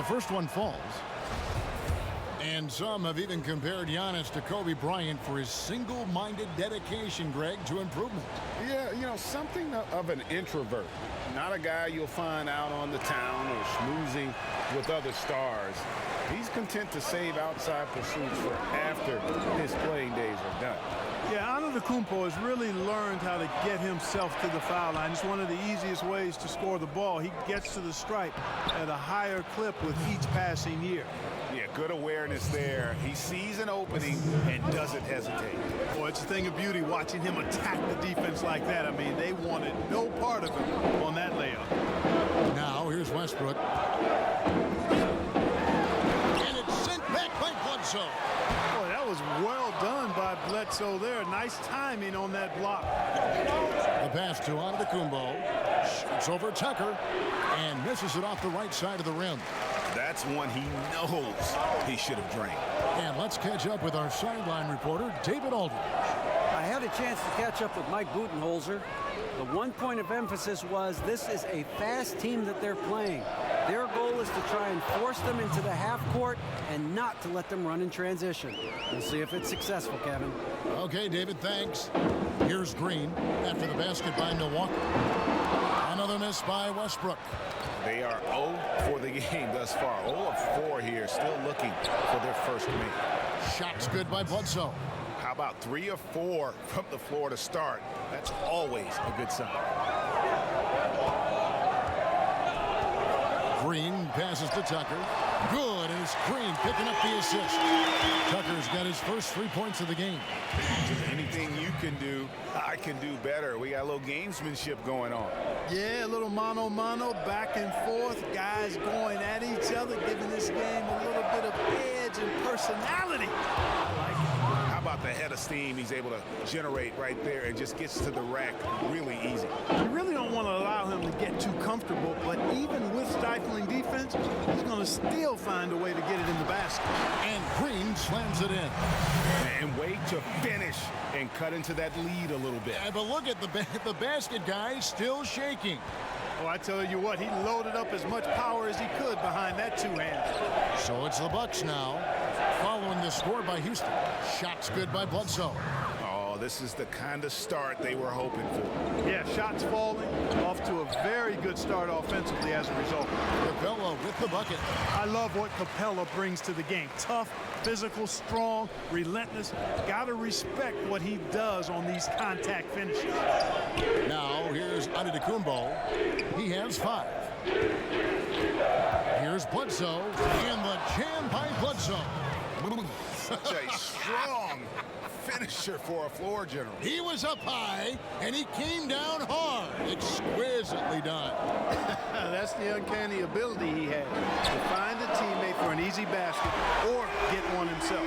first one falls. And some have even compared Giannis to Kobe Bryant for his single-minded dedication, Greg, to improvement. Yeah, you know, something of an introvert. Not a guy you'll find out on the town or schmoozing with other stars. He's content to save outside pursuits for after his playing days are done. Yeah, Antetokounmpo has really learned how to get himself to the foul line. It's one of the easiest ways to score the ball. He gets to the stripe at a higher clip with each passing year. Yeah, good awareness there. He sees an opening and doesn't hesitate. Boy, it's a thing of beauty watching him attack the defense like that. I mean, they wanted no part of him on that layup. Now, here's Westbrook. And it's sent back by Bledsoe. Boy, that was well done by Bledsoe there. Nice timing on that block. The pass to Antetokounmpo. Shoots over Tucker and misses it off the right side of the rim. That's one he knows he should have drained. And let's catch up with our sideline reporter, David Aldridge. I had a chance to catch up with Mike Budenholzer. The one point of emphasis was this is a fast team that they're playing. Their goal is to try and force them into the half court and not to let them run in transition. We'll see if it's successful, Kevin. Okay, David, thanks. Here's Green after the basket by Milwaukee. Another miss by Westbrook. They are 0 for the game thus far. 0 of 4 here, still looking for their first make. Shots good by Bledsoe. How about 3 of 4 from the floor to start? That's always a good sign. Green passes to Tucker. Good, and it's Green picking up the assist. Tucker's got his first 3 points of the game. Anything you can do, I can do better. We got a little gamesmanship going on. Yeah, a little mano-mano, back and forth. Guys going at each other, giving this game a little bit of edge and personality. I like it. How about the head of steam he's able to generate right there and just gets to the rack really easy. You really don't want to allow him to get too comfortable, but even with stifling defense, he's going to still find a way to get it in the basket. And Green slams it in. And wait to finish and cut into that lead a little bit. Yeah, but look at the basket guy still shaking. Oh, I tell you what, he loaded up as much power as he could behind that two-hand. So it's the Bucks now, following the score by Houston. Shots good by Bledsoe. Oh, this is the kind of start they were hoping for. Yeah, shots falling, off to a very good start offensively as a result. Capella with the bucket. I love what Capella brings to the game. Tough, physical, strong, relentless. Got to respect what he does on these contact finishes. Now here's Antetokounmpo. He has 5. Here's Bledsoe, and the jam by Bledsoe. Such a strong finisher for a floor general. He was up high, and he came down hard. Exquisitely done. That's the uncanny ability he has to find a teammate for an easy basket or get one himself.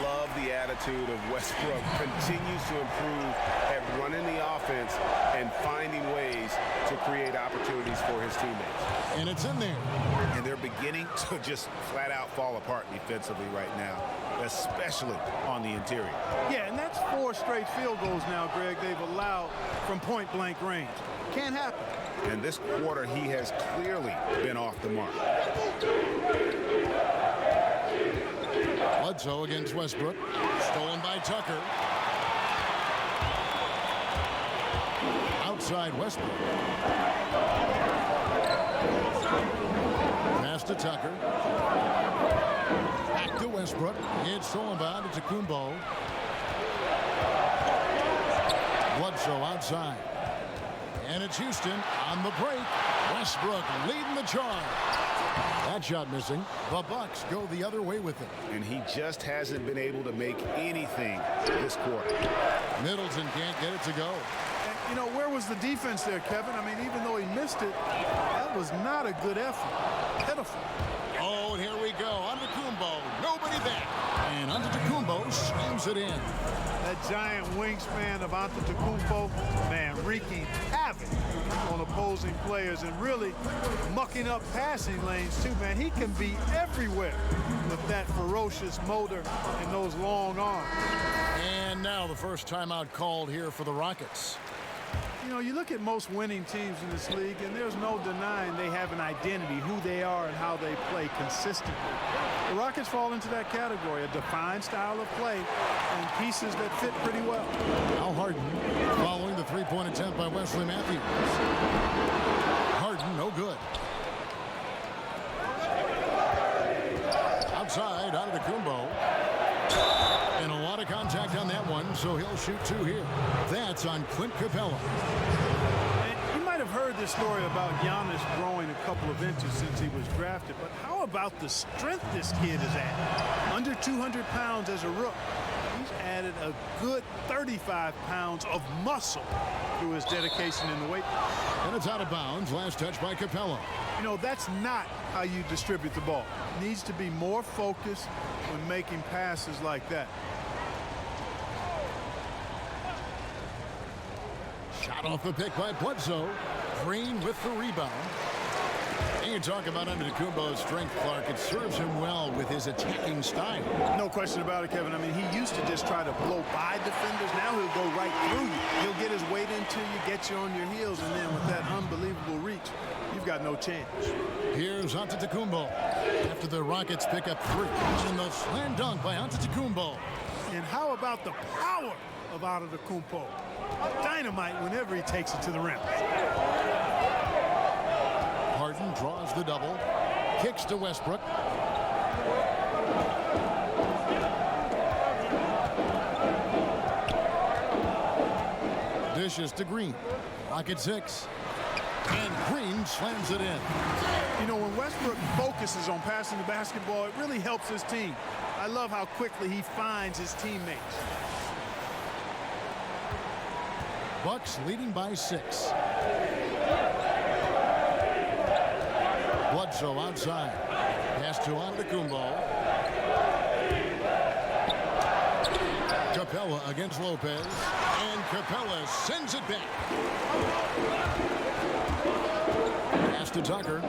Love the attitude of Westbrook. Continues to improve at running the offense and finding ways to create opportunities for his teammates. And it's in there. And they're beginning to just flat out fall apart defensively right now, especially on the interior. Yeah, and that's 4 straight field goals now, Greg, they've allowed from point-blank range. Can't happen. And this quarter, he has clearly been off the mark. Bledsoe against Westbrook. Stolen by Tucker. Outside Westbrook. Pass to Tucker. Back to Westbrook. It's stolen by Antetokounmpo. Bledsoe outside. And it's Houston on the break. Westbrook leading the charge. That shot missing. The Bucks go the other way with it. And he just hasn't been able to make anything this quarter. Middleton can't get it to go. And, you know, where was the defense there, Kevin? I mean, even though he missed it, that was not a good effort. Pitiful. Oh, and here we go. Antetokounmpo. Nobody back. And Antetokounmpo slams it in. That giant wingspan of Antetokounmpo, man, wreaking havoc on opposing players and really mucking up passing lanes too, man. He can be everywhere with that ferocious motor and those long arms. And now the first timeout called here for the Rockets. You know, you look at most winning teams in this league, and there's no denying they have an identity, who they are and how they play consistently. The Rockets fall into that category, a defined style of play and pieces that fit pretty well. Now Harden following the three-point attempt by Wesley Matthews. Harden, no good. Outside, Antetokounmpo. And a lot of contact on that one, so he'll shoot two here. That's on Clint Capella. And you might have heard this story about Giannis growing a couple of inches since he was drafted, but how about the strength this kid is at? Under 200 pounds as a rookie. He's added a good 35 pounds of muscle through his dedication in the weight room. And it's out of bounds. Last touch by Capella. You know, that's not how you distribute the ball. Needs to be more focused when making passes like that. Shot off the pick by Bledsoe. Green with the rebound. And you talk about Antetokounmpo's strength, Clark. It serves him well with his attacking style. No question about it, Kevin. I mean, he used to just try to blow by defenders. Now he'll go right through you. He'll get his weight into you, get you on your heels, and then with that unbelievable reach, you've got no chance. Here's Antetokounmpo after the Rockets pick up three. And the slam dunk by Antetokounmpo. And how about the power of Antetokounmpo? Dynamite whenever he takes it to the rim. Harden draws the double. Kicks to Westbrook. Dishes to Green. Rocket 6. And Green slams it in. You know, when Westbrook focuses on passing the basketball, it really helps his team. I love how quickly he finds his teammates. Bucks leading by 6. Bledsoe outside. Pass to Antetokounmpo. Capella against Lopez. And Capella sends it back. Pass to Tucker.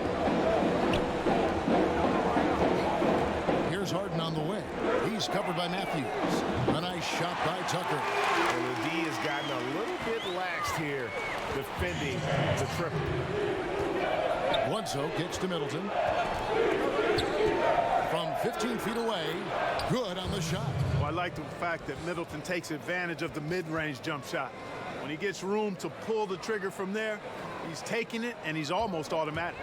Here's Harden on the wing. He's covered by Matthews. A nice shot by Tucker. And the D has gotten a little bit laxed here defending the triple. Bledsoe kicks to Middleton. From 15 feet away, good on the shot. Well, I like the fact that Middleton takes advantage of the mid-range jump shot. When he gets room to pull the trigger from there, he's taking it, and he's almost automatic.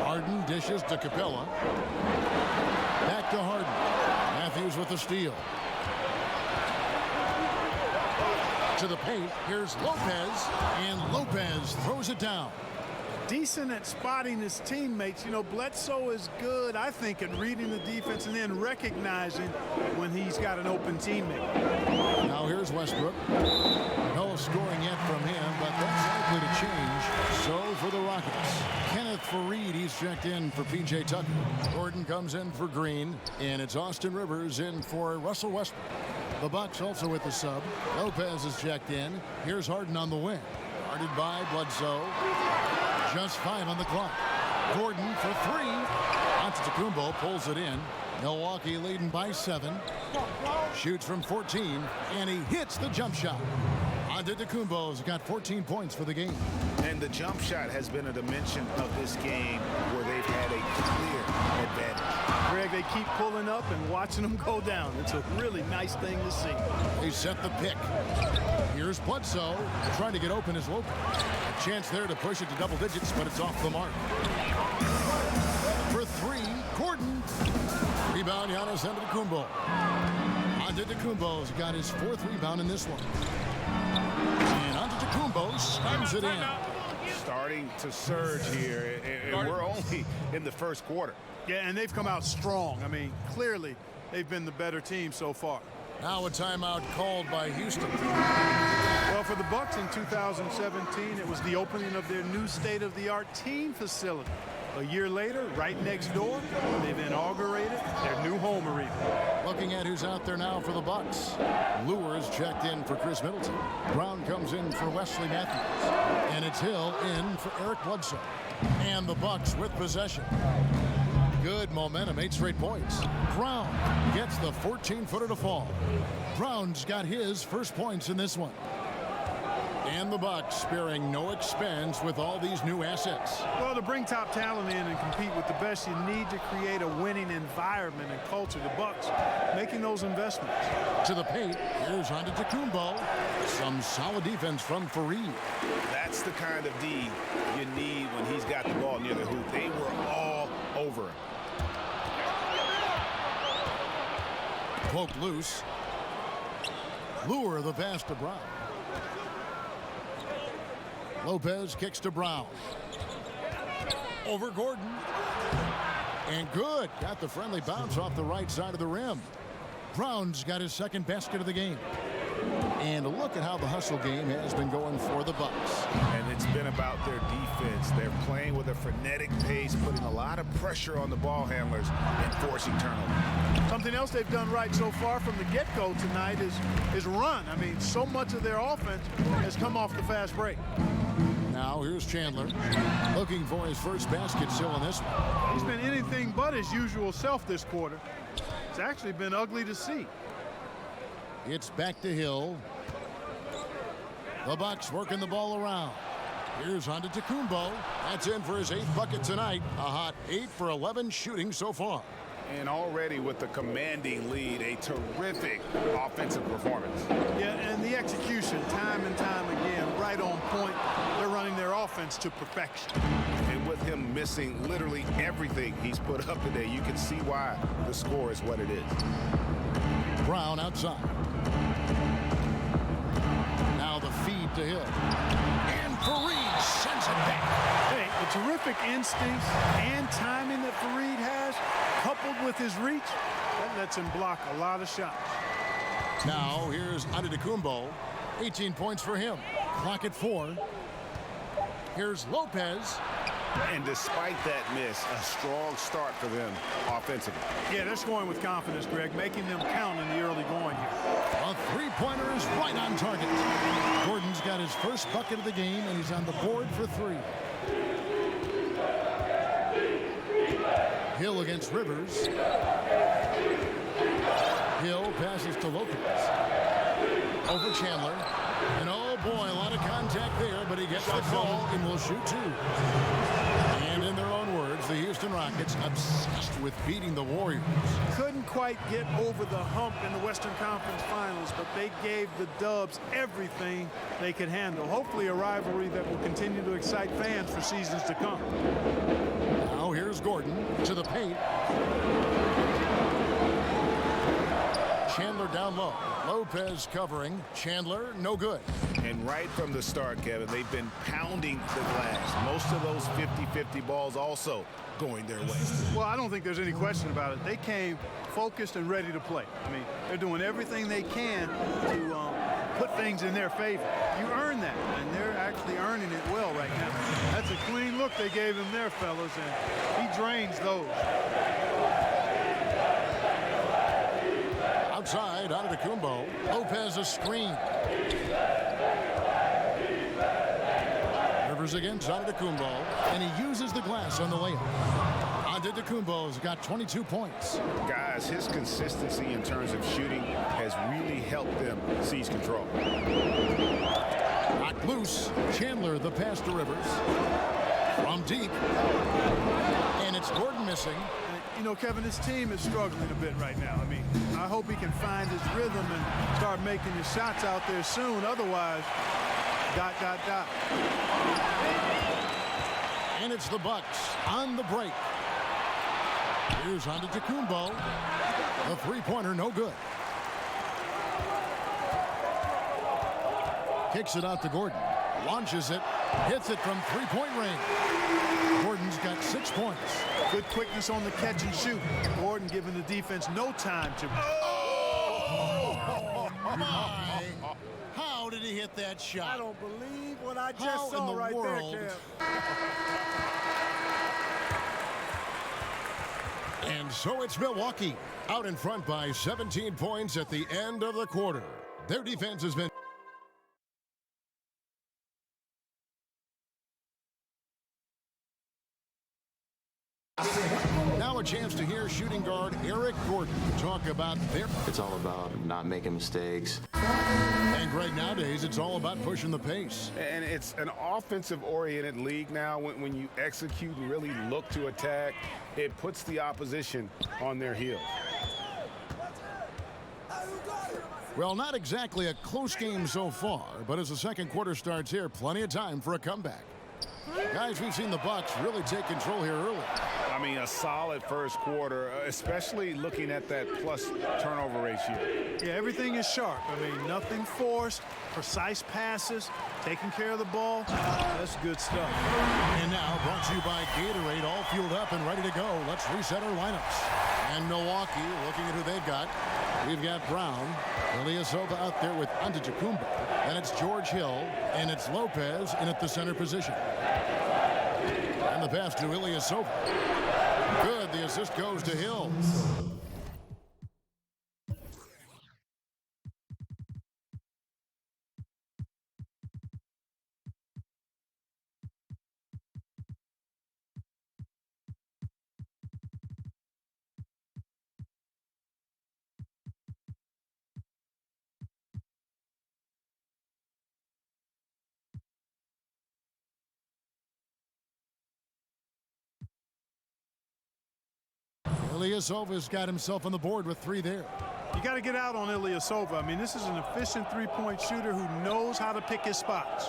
Harden dishes to Capella. Back to Harden. Matthews with the steal. To the paint. Here's Lopez. And Lopez throws it down. Decent at spotting his teammates. You know, Bledsoe is good, I think, at reading the defense and then recognizing when he's got an open teammate. Now here's Westbrook. No scoring yet from him, but that's likely to change. So for the Rockets, Kenneth Faried, he's checked in for P.J. Tucker. Gordon comes in for Green, and it's Austin Rivers in for Russell Westbrook. The Bucks also with the sub. Lopez is checked in. Here's Harden on the wing. Guarded by Bledsoe. Just 5 on the clock. Gordon for 3. Antetokounmpo pulls it in. Milwaukee leading by 7. Shoots from 14, and he hits the jump shot. Antetokounmpo's got 14 points for the game. And the jump shot has been a dimension of this game where they've had a clear advantage. Greg, they keep pulling up and watching them go down. It's a really nice thing to see. They set the pick. Here's Bledsoe trying to get open as Lopez. A chance there to push it to double digits, but it's off the mark. For 3, Gordon. Rebound, Giannis Antetokounmpo. Antetokounmpo's got his 4th rebound in this one. And Antetokounmpo slams it in. Starting to surge here, and we're only in the first quarter. Yeah, and they've come out strong. I mean, clearly, they've been the better team so far. Now a timeout called by Houston. Well, for the Bucks in 2017, it was the opening of their new state-of-the-art team facility. A year later, right next door, they've inaugurated their new home arena. Looking at who's out there now for the Bucks. Lewis checked in for Chris Middleton. Brown comes in for Wesley Matthews. And it's Hill in for Eric Bledsoe. And the Bucks with possession. Good momentum, 8 straight points. Brown gets the 14-footer to fall. Brown's got his first points in this one. And the Bucks sparing no expense with all these new assets. Well, to bring top talent in and compete with the best, you need to create a winning environment and culture. The Bucks making those investments. To the paint, here's Antetokounmpo. Some solid defense from Fareed. That's the kind of D you need when he's got the ball near the hoop. They were all over him. Poke loose. Lure the pass to Brown. Lopez kicks to Brown. Over Gordon. And good. Got the friendly bounce off the right side of the rim. Brown's got his second basket of the game. And look at how the hustle game has been going for the Bucks. And it's been about their defense. They're playing with a frenetic pace, putting a lot of pressure on the ball handlers and forcing turnovers. Something else they've done right so far from the get-go tonight is run. I mean, so much of their offense has come off the fast break. Now here's Chandler looking for his first basket still in this one. He's been anything but his usual self this quarter. It's actually been ugly to see. It's back to Hill. The Bucks working the ball around. Here's Antetokounmpo. That's in for his 8th bucket tonight. A hot 8 for 11 shooting so far. And already with the commanding lead, a terrific offensive performance. Yeah, and the execution, time and time again, right on point. They're running their offense to perfection. And with him missing literally everything he's put up today, you can see why the score is what it is. Brown outside. Now the feed to Hill. And Fareed sends it back. Hey, the terrific instincts and timing that Fareed has, coupled with his reach, that lets him block a lot of shots. Now here's Antetokounmpo. 18 points for him. Clock at 4. Here's Lopez. And despite that miss, a strong start for them offensively. Yeah, they're scoring with confidence, Greg, making them count in the early going here. A three-pointer is right on target. Gordon's got his first bucket of the game, and he's on the board for 3. Hill against Rivers. Hill passes to Lopez. Over Chandler. And oh boy, a lot of contact there, but he gets the ball and will shoot 2. And in their own words, the Houston Rockets obsessed with beating the Warriors. Couldn't quite get over the hump in the Western Conference Finals, but they gave the Dubs everything they could handle. Hopefully a rivalry that will continue to excite fans for seasons to come. Now here's Gordon to the paint. Chandler down low. Lopez covering. Chandler, no good. And right from the start, Kevin, they've been pounding the glass. Most of those 50-50 balls also going their way. Well, I don't think there's any question about it. They came focused and ready to play. I mean, they're doing everything they can to put things in their favor. You earn that, and they're actually earning it well right now. That's a clean look they gave him there, fellas, and he drains those. Outside, Antetokounmpo. Lopez a screen. Rivers against Antetokounmpo, and he uses the glass on the layup. Antetokounmpo's got 22 points. Guys, his consistency in terms of shooting has really helped them seize control. Knocked loose. Chandler the pass to Rivers. From deep. And it's Gordon missing. You know, Kevin, his team is struggling a bit right now. I mean, I hope he can find his rhythm and start making his shots out there soon. Otherwise, ... And it's the Bucks on the break. Here's Antetokounmpo. The three-pointer, no good. Kicks it out to Gordon. Launches it. Hits it from three-point range. Gordon's got 6 points. Good quickness on the catch and shoot. Gordon giving the defense no time to... Oh, my. How did he hit that shot? I don't believe what I just saw right there, Kev. And so it's Milwaukee out in front by 17 points at the end of the quarter. Their defense has been now a chance chance to hear shooting guard Eric Gordon talk about their... It's all about not making mistakes. And Greg, nowadays, it's all about pushing the pace. And it's an offensive-oriented league now. When you execute and really look to attack, it puts the opposition on their heels. Well, not exactly a close game so far, but as the second quarter starts here, plenty of time for a comeback. Guys, we've seen the Bucks really take control here early. I mean, a solid first quarter, especially looking at that plus turnover ratio. Yeah, everything is sharp. I mean, nothing forced, precise passes, taking care of the ball. That's good stuff. And now, brought to you by Gatorade, all fueled up and ready to go. Let's reset our lineups. And Milwaukee, looking at who they've got. We've got Brown, Ilyasova out there with Antetokounmpo. And it's George Hill, and it's Lopez in at the center position. And the pass to Ilyasova. Good, the assist goes to Hill. Ilyasova's got himself on the board with 3 there. You got to get out on Ilyasova. I mean, this is an efficient three-point shooter who knows how to pick his spots.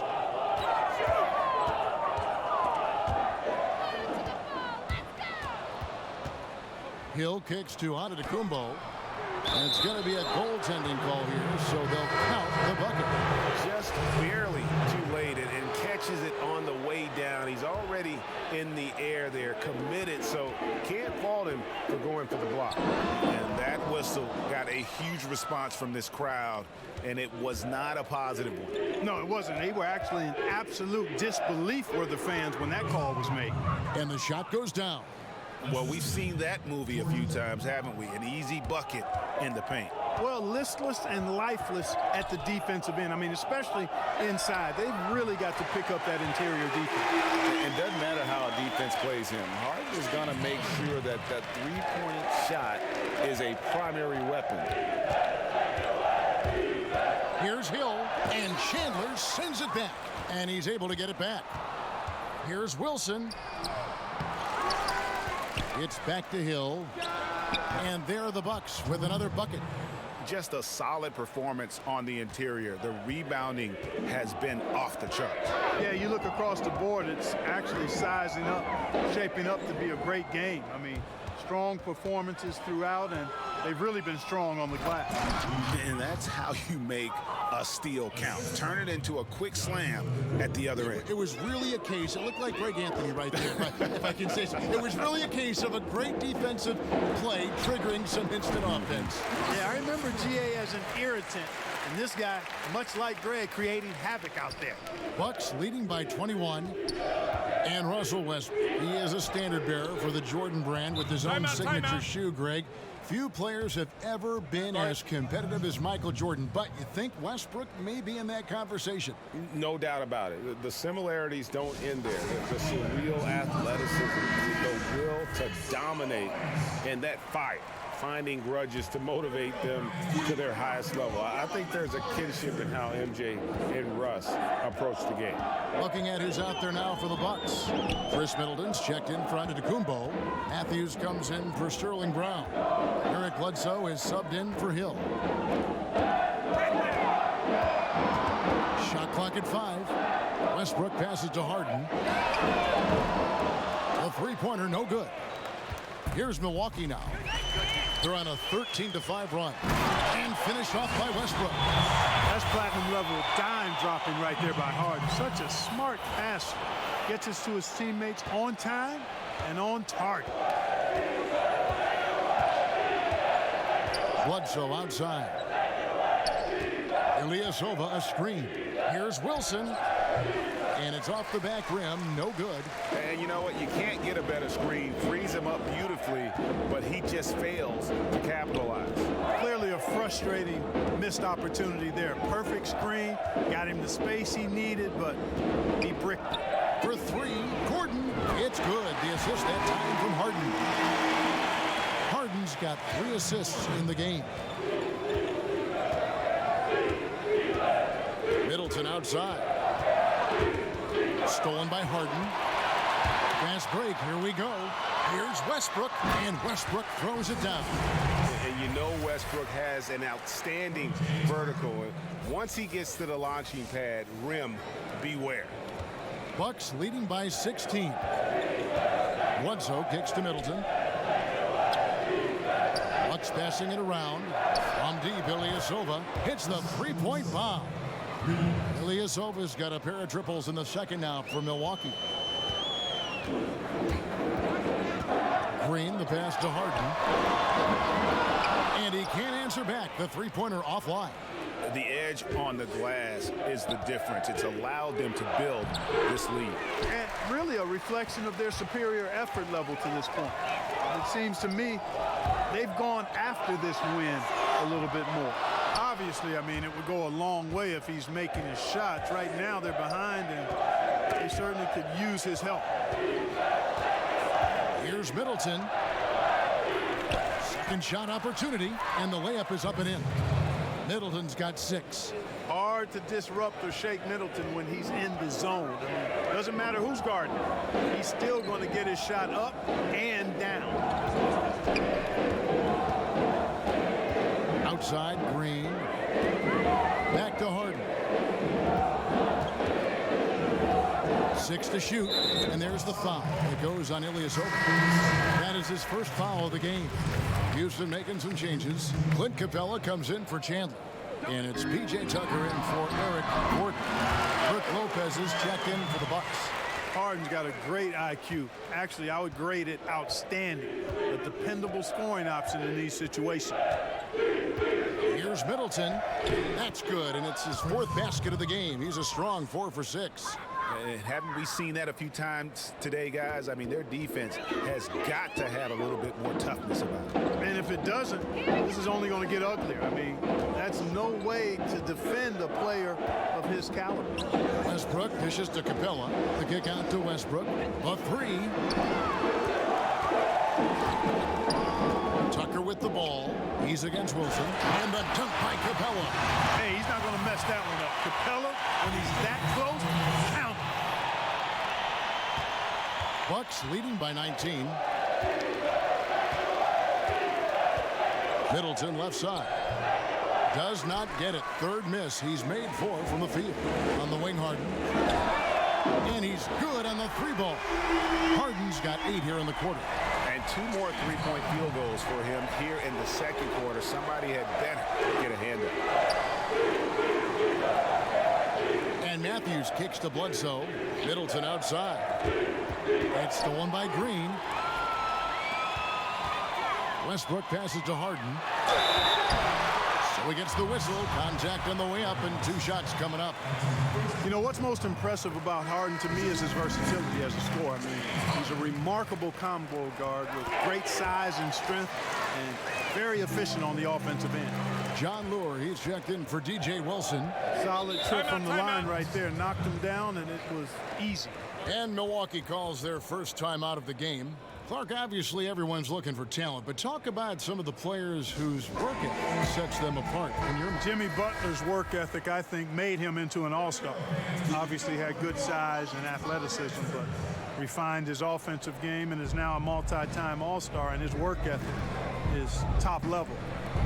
Hill kicks to Antetokounmpo. And it's going to be a goaltending call here, so they'll count the bucket. Just barely too late and catches it on the way down. He's already in the air there, committed, so can't fault him for going for the block. And that whistle got a huge response from this crowd, and it was not a positive one. No, it wasn't. They were actually in absolute disbelief were the fans when that call was made. And the shot goes down. Well, we've seen that movie a few times, haven't we? An easy bucket in the paint. Well, listless and lifeless at the defensive end. I mean, especially inside. They've really got to pick up that interior defense. It doesn't matter how a defense plays him. Harden is going to make sure that that three-point shot is a primary weapon. Here's Hill, and Chandler sends it back. And he's able to get it back. Here's Wilson. It's back to Hill. And there are the Bucks with another bucket. Just a solid performance on the interior. The rebounding has been off the charts. Yeah, you look across the board, it's actually sizing up, shaping up to be a great game. I mean, strong performances throughout, and they've really been strong on the glass. And that's how you make a steal count. Turn it into a quick slam at the other end. It was really a case, it looked like Greg Anthony right there, if I can say so. It was really a case of a great defensive play triggering some instant offense. Yeah, I remember GA as an irritant, and this guy, much like Greg, creating havoc out there. Bucks leading by 21. And Russell Westbrook, he is a standard bearer for the Jordan brand with his own signature shoe, Greg. Few players have ever been as competitive as Michael Jordan, but you think Westbrook may be in that conversation? No doubt about it. The similarities don't end there. The surreal athleticism, the will to dominate, and that fight, finding grudges to motivate them to their highest level. I think there's a kinship in how MJ and Russ approach the game. Looking at who's out there now for the Bucks. Chris Middleton's checked in for Antetokounmpo. Matthews comes in for Sterling Brown. Eric Bledsoe is subbed in for Hill. Shot clock at 5. Westbrook passes to Harden. A three-pointer, no good. Here's Milwaukee now. They're on a 13-5 run. And finished off by Westbrook. That's platinum level dime dropping right there by Harden. Such a smart passer. Gets us to his teammates on time and on target. Bledsoe outside. Ilyasova a screen. Here's Wilson. And it's off the back rim, no good. And you know what? You can't get a better screen. Frees him up beautifully, but he just fails to capitalize. Clearly a frustrating missed opportunity there. Perfect screen, got him the space he needed, but he bricked it. For 3, Gordon, it's good. The assist that time from Harden. got 3 assists in the game. Middleton outside. Stolen by Harden. Fast break. Here we go. Here's Westbrook, and Westbrook throws it down. And you know Westbrook has an outstanding vertical. Once he gets to the launching pad, rim, beware. Bucks leading by 16. Bledsoe kicks to Middleton. Bucks passing it around. From deep, Ilyasova hits the three-point bomb. Ilyasova's got a pair of triples in the second now for Milwaukee. Green, the pass to Harden. And he can't answer back. The three-pointer offline. The edge on the glass is the difference. It's allowed them to build this lead. And really a reflection of their superior effort level to this point. It seems to me they've gone after this win a little bit more. Obviously, I mean, it would go a long way if he's making his shots. Right now they're behind, and they certainly could use his help. Here's Middleton. Second shot opportunity, and the layup is up and in. Middleton's got 6. Hard to disrupt or shake Middleton when he's in the zone. I mean, doesn't matter who's guarding him. He's still going to get his shot up and down. Outside, Green. Back to Harden. 6 to shoot, and there's the foul. It goes on Ilyasova. That is his first foul of the game. Houston making some changes. Clint Capella comes in for Chandler. And it's P.J. Tucker in for Eric Gordon. Brook Lopez is checked in for the Bucks. Harden's got a great IQ. Actually, I would grade it outstanding. A dependable scoring option in these situations. Here's Middleton. That's good, and it's his 4th basket of the game. He's a strong 4 for 6. And haven't we seen that a few times today, guys? I mean, their defense has got to have a little bit more toughness about it. And if it doesn't, this is only going to get uglier. I mean, that's no way to defend a player of his caliber. Westbrook dishes to Capella. The kick out to Westbrook. A 3. Tucker with the ball. He's against Wilson. And the dunk by Capella. Hey, he's not going to mess that one up. Capella, when he's that close, count. Bucks leading by 19. Middleton left side. Does not get it. 3rd miss. He's made 4 from the field. On the wing, Harden. And he's good on the 3-ball. Harden's got 8 here in the quarter. And 2 more 3-point field goals for him here in the second quarter. Somebody had better get a hand up. And Matthews kicks to Bledsoe. Middleton outside. It's stolen by Green. Westbrook passes to Harden. So he gets the whistle. Contact on the way up, and 2 shots coming up. You know, what's most impressive about Harden to me is his versatility as a scorer. I mean, he's a remarkable combo guard with great size and strength and very efficient on the offensive end. John Lure, he's checked in for DJ Wilson. Solid trip from the line right there. Knocked him down, and it was easy. And Milwaukee calls their first time out of the game. Clark, obviously everyone's looking for talent, but talk about some of the players whose work ethic sets them apart in your mind. Jimmy Butler's work ethic, I think, made him into an all-star. Obviously had good size and athleticism, but refined his offensive game and is now a multi-time all-star, and his work ethic is top level.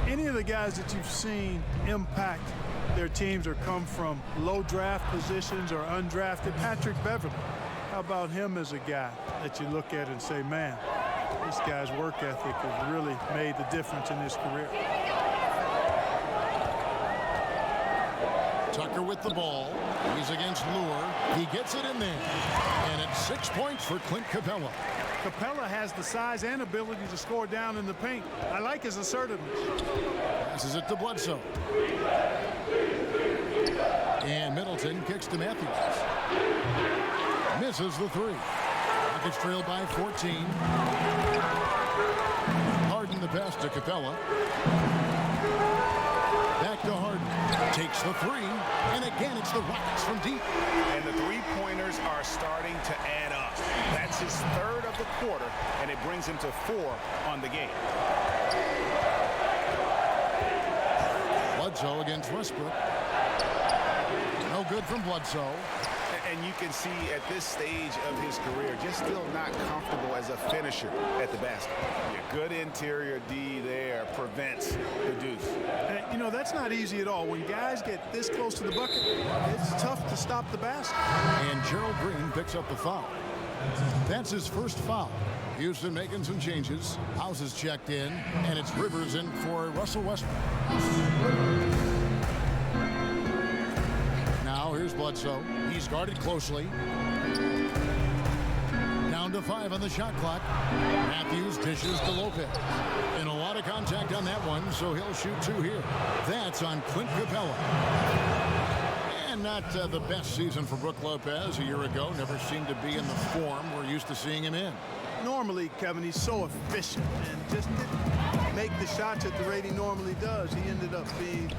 Any of the guys that you've seen impact their teams or come from low draft positions or undrafted, Patrick Beverley. How about him as a guy that you look at and say, man, this guy's work ethic has really made the difference in his career. Tucker with the ball. He's against Lure. He gets it in there. And it's 6 points for Clint Capella. Capella has the size and ability to score down in the paint. I like his assertiveness. Passes it to Bledsoe. And Middleton kicks to Matthews. Misses the 3. Rockets trailed by 14. Harden the pass to Capella. Back to Harden. Takes the 3. And again, it's the Rockets from deep. And the 3-pointers are starting to add up. That's his 3rd of the quarter, and it brings him to 4 on the game. Bledsoe against Westbrook. No good from Bledsoe. And you can see at this stage of his career, just still not comfortable as a finisher at the basket. Yeah, good interior D there prevents the deuce. And, you know, that's not easy at all. When guys get this close to the bucket, it's tough to stop the basket. And Gerald Green picks up the foul. That's his first foul. Houston making some changes. House is checked in, and it's Rivers in for Russell Westbrook. Now here's Bledsoe. He's guarded closely. Down to 5 on the shot clock. Matthews dishes to Lopez. And a lot of contact on that one, so he'll shoot 2 here. That's on Clint Capella. And not the best season for Brook Lopez a year ago. Never seemed to be in the form we're used to seeing him in. Normally, Kevin, he's so efficient and just didn't make the shots at the rate he normally does. He ended up being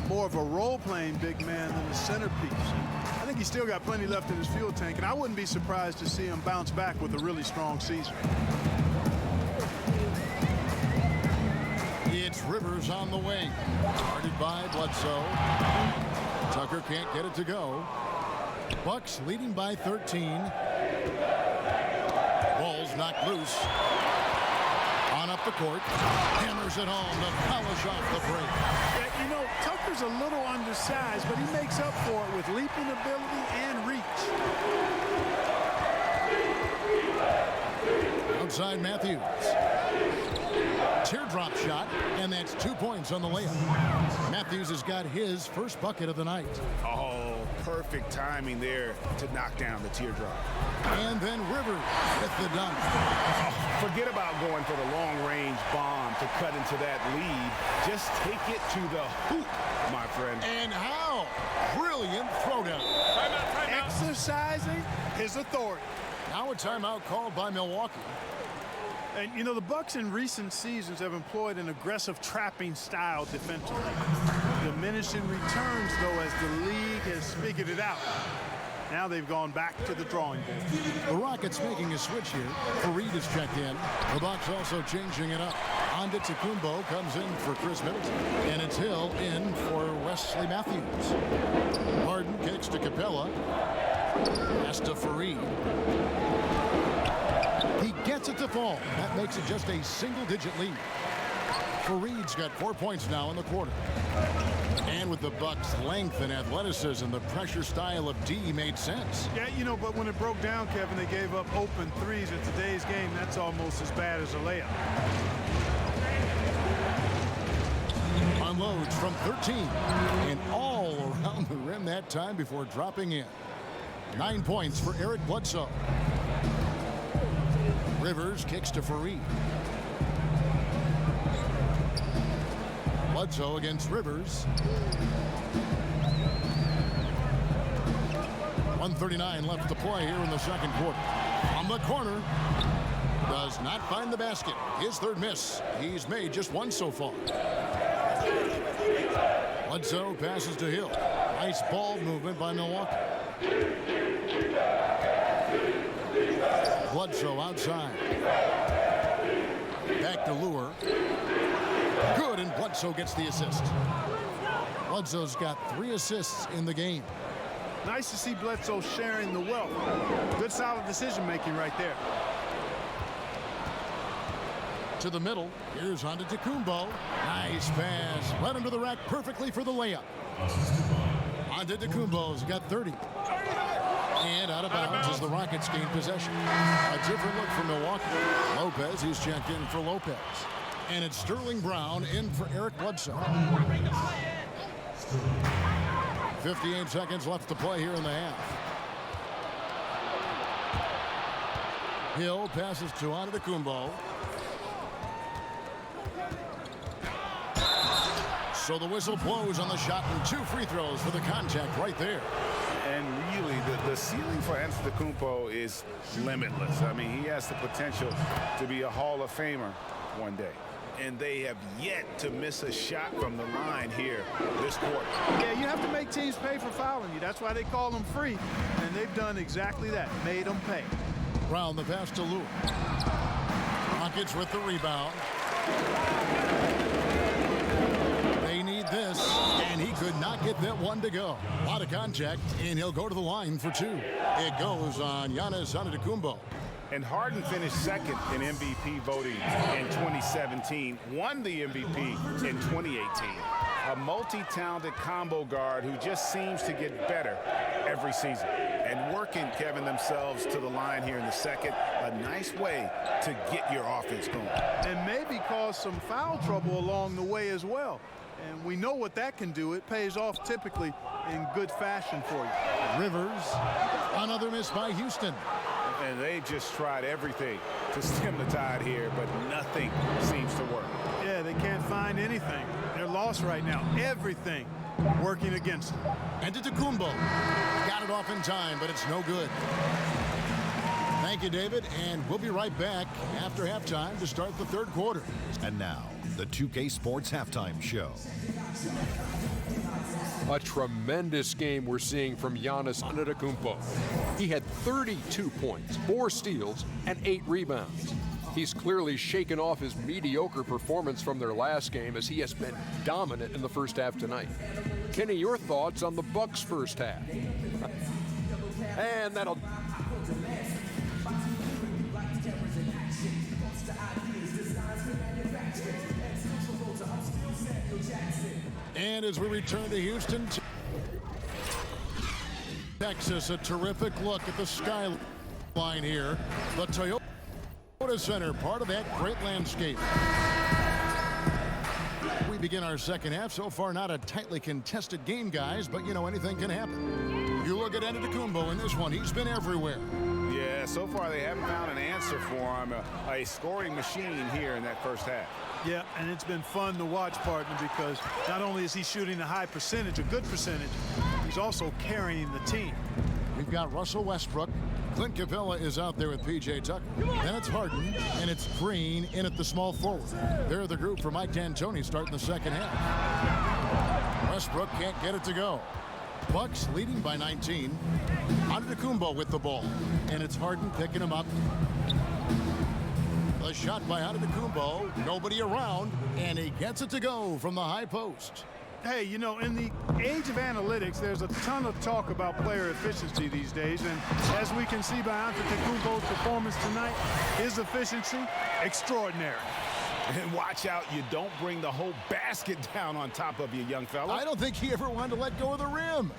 more of a role-playing big man than a centerpiece. I think he's still got plenty left in his fuel tank, and I wouldn't be surprised to see him bounce back with a really strong season. It's Rivers on the wing. Guarded by Bledsoe. Tucker can't get it to go. Bucks leading by 13. Ball's knocked loose. On up the court. Hammers it home to polish off the break. Yeah, you know, Tucker's a little undersized, but he makes up for it with leaping ability and reach. Outside Matthews. Teardrop shot, and that's 2 points on the layup. Matthews has got his first bucket of the night. Oh, perfect timing there to knock down the teardrop. And then Rivers with the dunk. Oh, forget about going for the long-range bomb to cut into that lead. Just take it to the hoop, my friend. And how brilliant throwdown. Timeout. Exercising his authority. Now a timeout called by Milwaukee. And, you know, the Bucks in recent seasons have employed an aggressive trapping style defensively. Diminishing returns, though, as the league has figured it out. Now they've gone back to the drawing board. The Rockets making a switch here. Fareed is checked in. The Bucks also changing it up. Antetokounmpo comes in for Chris Middleton. And it's Hill in for Wesley Matthews. Harden kicks to Capella. Pass to Fareed. He gets it to fall. That makes it just a single-digit lead. Fareed's got 4 points now in the quarter. And with the Bucks' length and athleticism, the pressure style of D made sense. Yeah, you know, but when it broke down, Kevin, they gave up open threes in today's game. That's almost as bad as a layup. Unloads from 13. And all around the rim that time before dropping in. 9 points for Eric Bledsoe. Rivers kicks to Fareed. Bledsoe against Rivers. 1:39 left to play here in the second quarter. From the corner. Does not find the basket. His third miss. He's made just one so far. Bledsoe passes to Hill. Nice ball movement by Milwaukee. Bledsoe outside. Back to Lure. Good, and Bledsoe gets the assist. Bledsoe's got 3 assists in the game. Nice to see Bledsoe sharing the wealth. Good, solid decision-making right there. To the middle. Here's Antetokounmpo. Nice pass. Right under the rack perfectly for the layup. Antetokounmpo's got 30. And out of bounds as the Rockets gain possession. A different look for Milwaukee. Lopez, he's checked in for Lopez. And it's Sterling Brown in for Eric Bledsoe. 58 seconds left to play here in the half. Hill passes to Antetokounmpo. So the whistle blows on the shot and 2 free throws for the contact right there. And really, the ceiling for Antetokounmpo is limitless. I mean, he has the potential to be a Hall of Famer one day. And they have yet to miss a shot from the line here this quarter. Yeah, you have to make teams pay for fouling you. That's why they call them free. And they've done exactly that, made them pay. Brown the pass to Lue. Rockets with the rebound. They need this, and he could not get that one to go. A lot of contact, and he'll go to the line for two. It goes on Giannis Antetokounmpo. And Harden finished second in MVP voting in 2017, won the MVP in 2018. A multi-talented combo guard who just seems to get better every season. And working, Kevin, themselves to the line here in the second. A nice way to get your offense going. And maybe cause some foul trouble along the way as well. And we know what that can do. It pays off typically in good fashion for you. Rivers, another miss by Houston. And they just tried everything to stem the tide here, but nothing seems to work. Yeah, they can't find anything. They're lost right now. Everything working against them. Antetokounmpo got it off in time, but it's no good. Thank you, David, and we'll be right back after halftime to start the third quarter. And now, the 2K Sports Halftime Show. A tremendous game we're seeing from Giannis Antetokounmpo. He had 32 points, 4 steals, and 8 rebounds. He's clearly shaken off his mediocre performance from their last game as he has been dominant in the first half tonight. Kenny, your thoughts on the Bucks' first half? And that'll... And as we return to Houston, Texas, a terrific look at the skyline here. The Toyota Center, part of that great landscape. We begin our second half. So far, not a tightly contested game, guys, but you know, anything can happen. You look at Antetokounmpo in this one. He's been everywhere. Yeah, so far they haven't found an answer for him. A scoring machine here in that first half. Yeah, and it's been fun to watch, partner, because not only is he shooting a high percentage, a good percentage, he's also carrying the team. We've got Russell Westbrook. Clint Capella is out there with P.J. Tucker. Then it's Harden, and it's Green in at the small forward. They're the group for Mike D'Antoni starting the second half. Westbrook can't get it to go. Bucks leading by 19. Antetokounmpo with the ball, and it's Harden picking him up. The shot by Antetokounmpo, nobody around, and he gets it to go from the high post. Hey, you know, in the age of analytics, there's a ton of talk about player efficiency these days, and as we can see by Antetokounmpo's performance tonight, his efficiency, extraordinary. And watch out, you don't bring the whole basket down on top of you, young fella. I don't think he ever wanted to let go of the rim.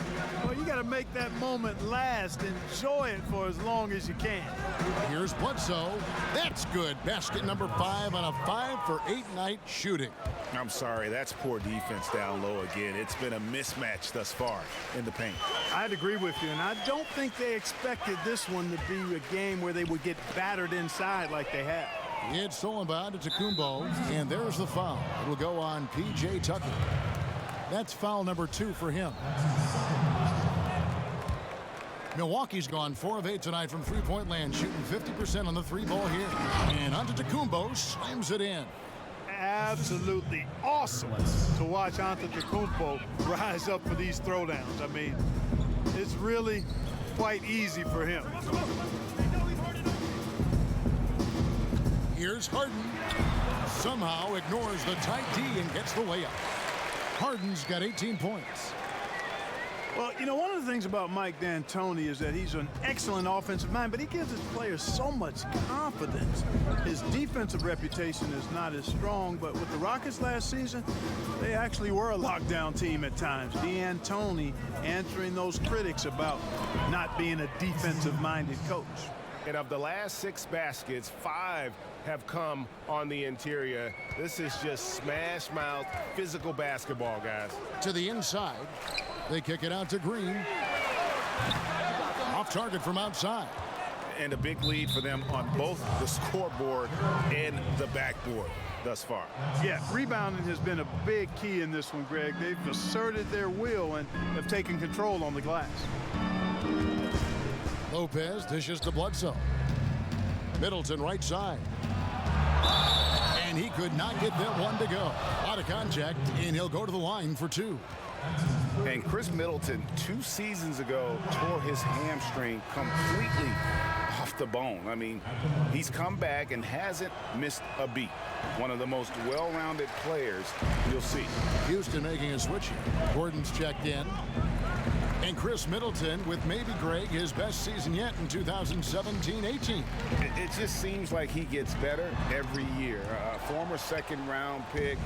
Well, you got to make that moment last. Enjoy it for as long as you can. Here's Bledsoe. That's good. Basket number 5 on a 5-for-8 night shooting. I'm sorry, that's poor defense down low again. It's been a mismatch thus far in the paint. I'd agree with you, and I don't think they expected this one to be a game where they would get battered inside like they have. It's stolen by Antetokounmpo, and there's the foul. It will go on P.J. Tucker. That's foul number 2 for him. Milwaukee's gone 4 of 8 tonight from three-point land, shooting 50% on the 3-ball here. And Antetokounmpo slams it in. Absolutely awesome to watch Antetokounmpo rise up for these throwdowns. I mean, it's really quite easy for him. Here's Harden. Somehow ignores the tight D and gets the layup. Harden's got 18 points. Well, you know, one of the things about Mike D'Antoni is that he's an excellent offensive mind, but he gives his players so much confidence. His defensive reputation is not as strong, but with the Rockets last season, they actually were a lockdown team at times. D'Antoni answering those critics about not being a defensive-minded coach. And of the last 6 baskets, 5 have come on the interior. This is just smash mouth physical basketball, guys. To the inside. They kick it out to Green. Off target from outside. And a big lead for them on both the scoreboard and the backboard thus far. Yeah, rebounding has been a big key in this one, Greg. They've asserted their will and have taken control on the glass. Lopez dishes to Bledsoe. Middleton right side. And he could not get that one to go. Out of contact, and he'll go to the line for 2. And Chris Middleton, 2 seasons ago, tore his hamstring completely off the bone. I mean, he's come back and hasn't missed a beat. One of the most well-rounded players you'll see. Houston making a switch here. Gordon's checked in. And Chris Middleton with maybe, Greg, his best season yet in 2017-18. It just seems like he gets better every year. A former second-round pick,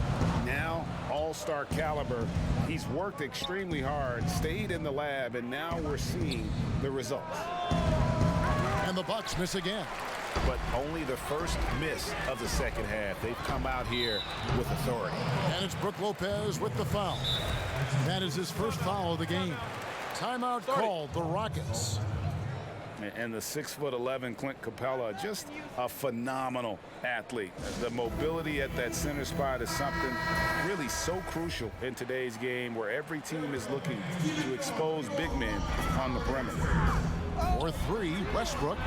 now all-star caliber. He's worked extremely hard, stayed in the lab, and now we're seeing the results. And the Bucks miss again. But only the first miss of the second half. They've come out here with authority. And it's Brook Lopez with the foul. That is his first foul of the game. Timeout called, the Rockets. And the 6'11" Clint Capella, just a phenomenal athlete. The mobility at that center spot is something really so crucial in today's game, where every team is looking to expose big men on the perimeter. For three, Westbrook.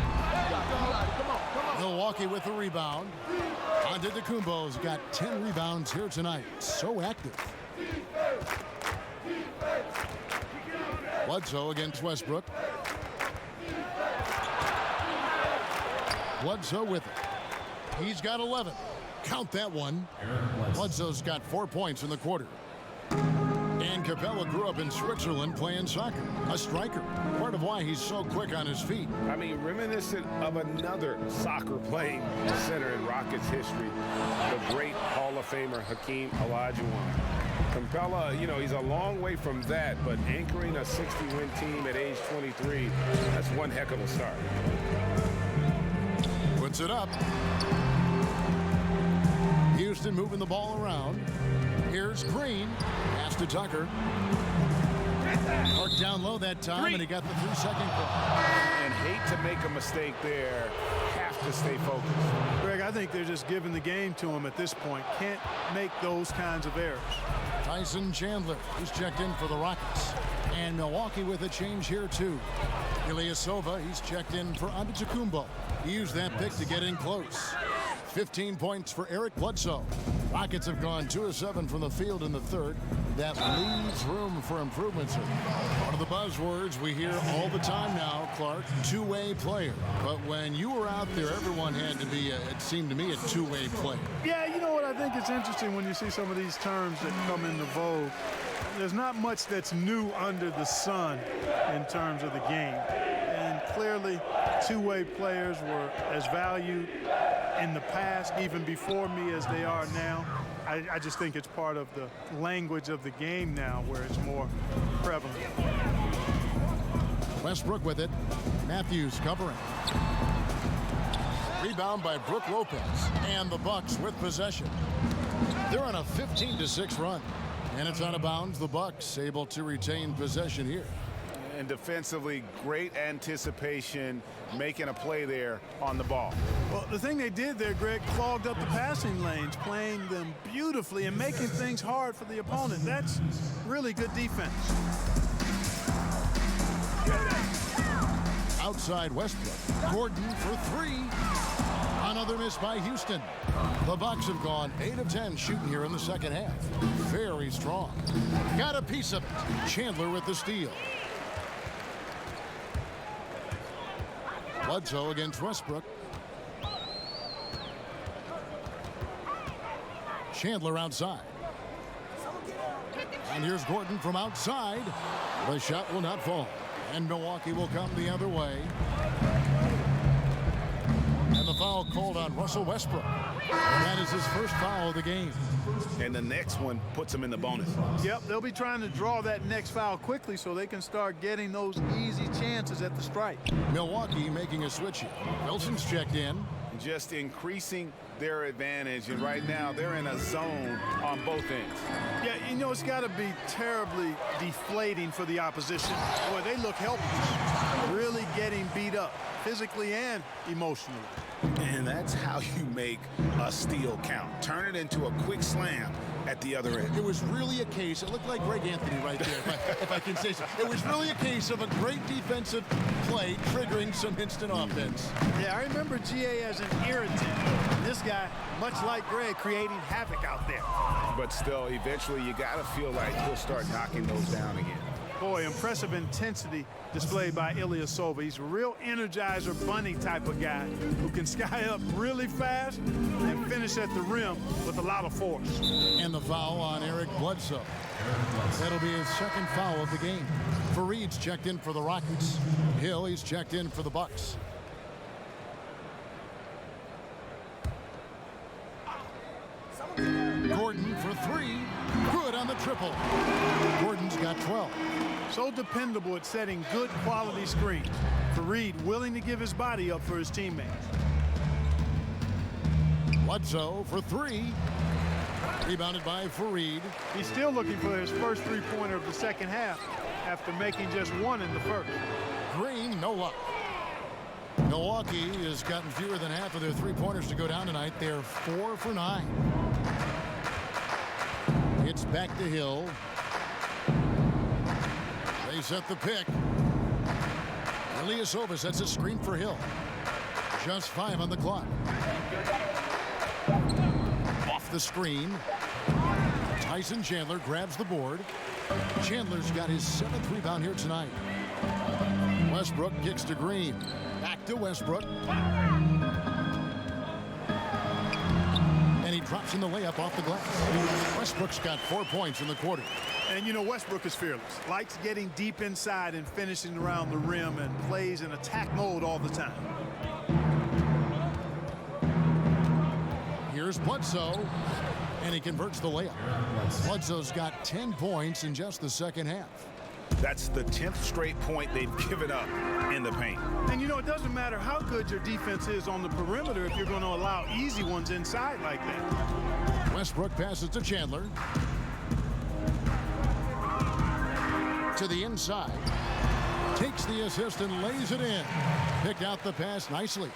Milwaukee with the rebound. Antetokounmpo's got 10 rebounds here tonight. So active. Bledsoe against Westbrook. Bledsoe with it. He's got 11. Count that one. Bledsoe's got 4 points in the quarter. And Capella grew up in Switzerland playing soccer. A striker. Part of why he's so quick on his feet. I mean, reminiscent of another soccer-playing center in Rockets history, the great Hall of Famer Hakeem Olajuwon. Capella, you know, he's a long way from that, but anchoring a 60-win team at age 23, that's one heck of a start. Puts it up. Houston moving the ball around. Here's Green. Pass to Tucker. Marked down low that time, and he got the 3-second call. And hate to make a mistake there. Have to stay focused. Greg, I think they're just giving the game to him at this point. Can't make those kinds of errors. Tyson Chandler, who's checked in for the Rockets. And Milwaukee with a change here, too. Ilyasova, he's checked in for Antetokounmpo. He used that pick to get in close. 15 points for Eric Bledsoe. Rockets have gone 2 of 7 from the field in the third. That leaves room for improvements. One of the buzzwords we hear all the time now, Clark, two-way player. But when you were out there, everyone had to be, it seemed to me, a two-way player. Yeah, you know what? I think it's interesting when you see some of these terms that come into vogue. There's not much that's new under the sun in terms of the game. And clearly, two-way players were as valued in the past, even before me, as they are now. I just think it's part of the language of the game now, where it's more prevalent. Westbrook with it. Matthews covering. Rebound by Brook Lopez. And the Bucks with possession. They're on a 15-6 run. And it's out of bounds. The Bucks able to retain possession here. And defensively, great anticipation, making a play there on the ball. Well, the thing they did there, Greg, clogged up the passing lanes, playing them beautifully and making things hard for the opponent. That's really good defense. Outside Westbrook. Gordon for three. Another miss by Houston. The Bucks have gone 8 of 10 shooting here in the second half. Very strong. Got a piece of it. Chandler with the steal. Bledsoe against Westbrook. Chandler outside. And here's Gordon from outside. The shot will not fall. And Milwaukee will come the other way. And the foul called on Russell Westbrook. And that is his first foul of the game. And the next one puts him in the bonus. Yep, they'll be trying to draw that next foul quickly so they can start getting those easy chances at the strike. Milwaukee making a switch here. Wilson's checked in. Just increasing their advantage, and right now they're in a zone on both ends. Yeah, you know, it's got to be terribly deflating for the opposition. Boy, they look helpless, really getting beat up physically and emotionally. And that's how you make a steal count. Turn it into a quick slam at the other end. It was really a case, it looked like Greg Anthony right there, if I can say so. It was really a case of a great defensive play triggering some instant offense. Yeah, I remember GA as an irritant. This guy, much like Greg, creating havoc out there. But still, eventually you got to feel like he'll start knocking those down again. Boy, impressive intensity displayed by Ilyasova. He's a real Energizer Bunny type of guy who can sky up really fast and finish at the rim with a lot of force. And the foul on Eric Bledsoe. That'll be his second foul of the game. Fareed's checked in for the Rockets. Hill, he's checked in for the Bucks. Gordon for three. Good on the triple. Gordon's got 12. So dependable at setting good quality screens. Fareed willing to give his body up for his teammates. Bledsoe for three. Rebounded by Fareed. He's still looking for his first three-pointer of the second half after making just one in the first. Green, no luck. Milwaukee has gotten fewer than half of their three-pointers to go down tonight. They're 4 for 9. It's back to Hill. They set the pick. Ilyasova sets a screen for Hill. Just 5 on the clock. Off the screen. Tyson Chandler grabs the board. Chandler's got his 7th rebound here tonight. Westbrook kicks to Green. Back to Westbrook. And he drops in the layup off the glass. Westbrook's got 4 points in the quarter. And you know, Westbrook is fearless. Likes getting deep inside and finishing around the rim and plays in attack mode all the time. Here's Bledsoe. And he converts the layup. Bledsoe's got 10 points in just the second half. That's the 10th straight point they've given up in the paint. And you know, it doesn't matter how good your defense is on the perimeter if you're going to allow easy ones inside like that. Westbrook passes to Chandler. To the inside. Takes the assist and lays it in. Picked out the pass nicely.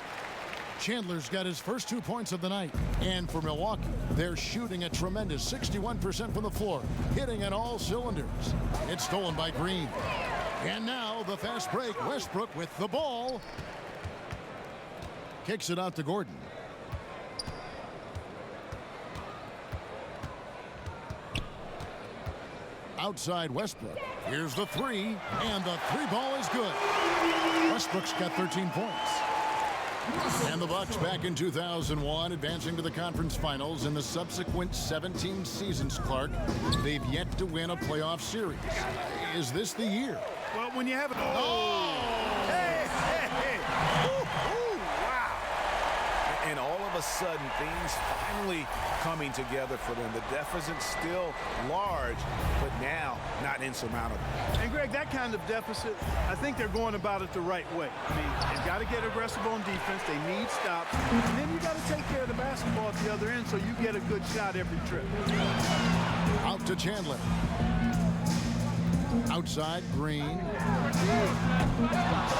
Chandler's got his first 2 points of the night. And for Milwaukee, they're shooting a tremendous 61% from the floor, hitting on all cylinders. It's stolen by Green. And now the fast break. Westbrook with the ball. Kicks it out to Gordon. Outside Westbrook. Here's the three. And the three ball is good. Westbrook's got 13 points. And the Bucks back in 2001, advancing to the conference finals in the subsequent 17 seasons, Clark. They've yet to win a playoff series. Is this the year? Well, when you have it... Oh! Hey, hey, hey! Ooh, ooh, wow! And all of a sudden, things finally coming together for them. The deficit's still large, but now not insurmountable. And Greg, that kind of deficit, I think they're going about it the right way. I mean, they've got to get aggressive on defense. They need stops. And then you got to take care of the basketball at the other end so you get a good shot every trip. Out to Chandler. Outside, Green.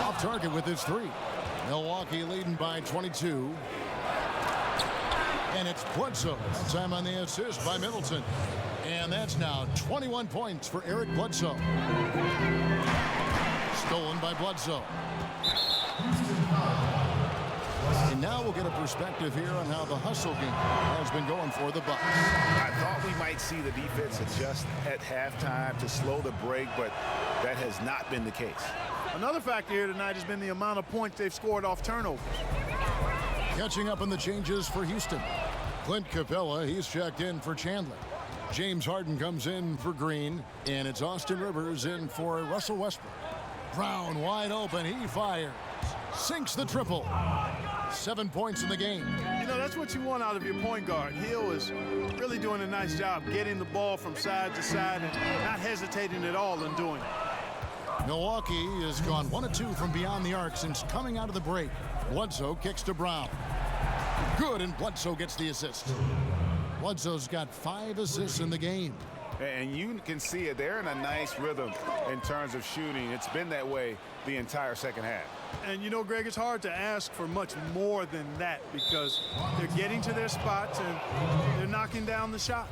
Off target with his three. Milwaukee leading by 22. And it's Bledsoe. That time on the assist by Middleton. And that's now 21 points for Eric Bledsoe. Stolen by Bledsoe. And now we'll get a perspective here on how the hustle game has been going for the Bucks. I thought we might see the defense adjust at halftime to slow the break, but that has not been the case. Another factor here tonight has been the amount of points they've scored off turnovers. Catching up on the changes for Houston. Clint Capella, he's checked in for Chandler. James Harden comes in for Green, and it's Austin Rivers in for Russell Westbrook. Brown wide open, he fires. Sinks the triple. 7 points in the game. You know, that's what you want out of your point guard. Hill is really doing a nice job getting the ball from side to side and not hesitating at all in doing it. Milwaukee has gone 1 of 2 from beyond the arc since coming out of the break. Bledsoe kicks to Brown. Good, and Bledsoe gets the assist. Bledsoe's got 5 assists in the game. And you can see it. They're in a nice rhythm in terms of shooting. It's been that way the entire second half. And you know, Greg, it's hard to ask for much more than that because they're getting to their spots and they're knocking down the shots.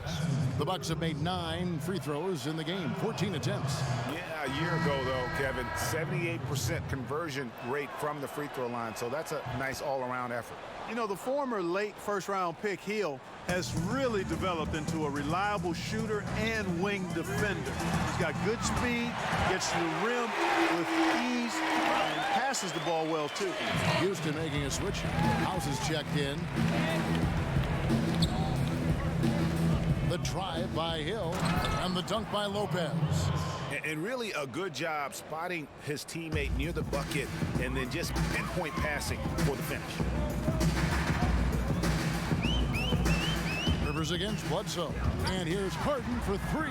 The Bucks have made 9 free throws in the game, 14 attempts. Yeah, a year ago, though, Kevin, 78% conversion rate from the free throw line. So that's a nice all-around effort. You know, the former late first-round pick Hill has really developed into a reliable shooter and wing defender. He's got good speed, gets to the rim with ease, and passes the ball well, too. Houston making a switch. House is checked in. The drive by Hill and the dunk by Lopez. And really a good job spotting his teammate near the bucket and then just pinpoint passing for the finish. Rivers against Bledsoe. And here's Harden for 3.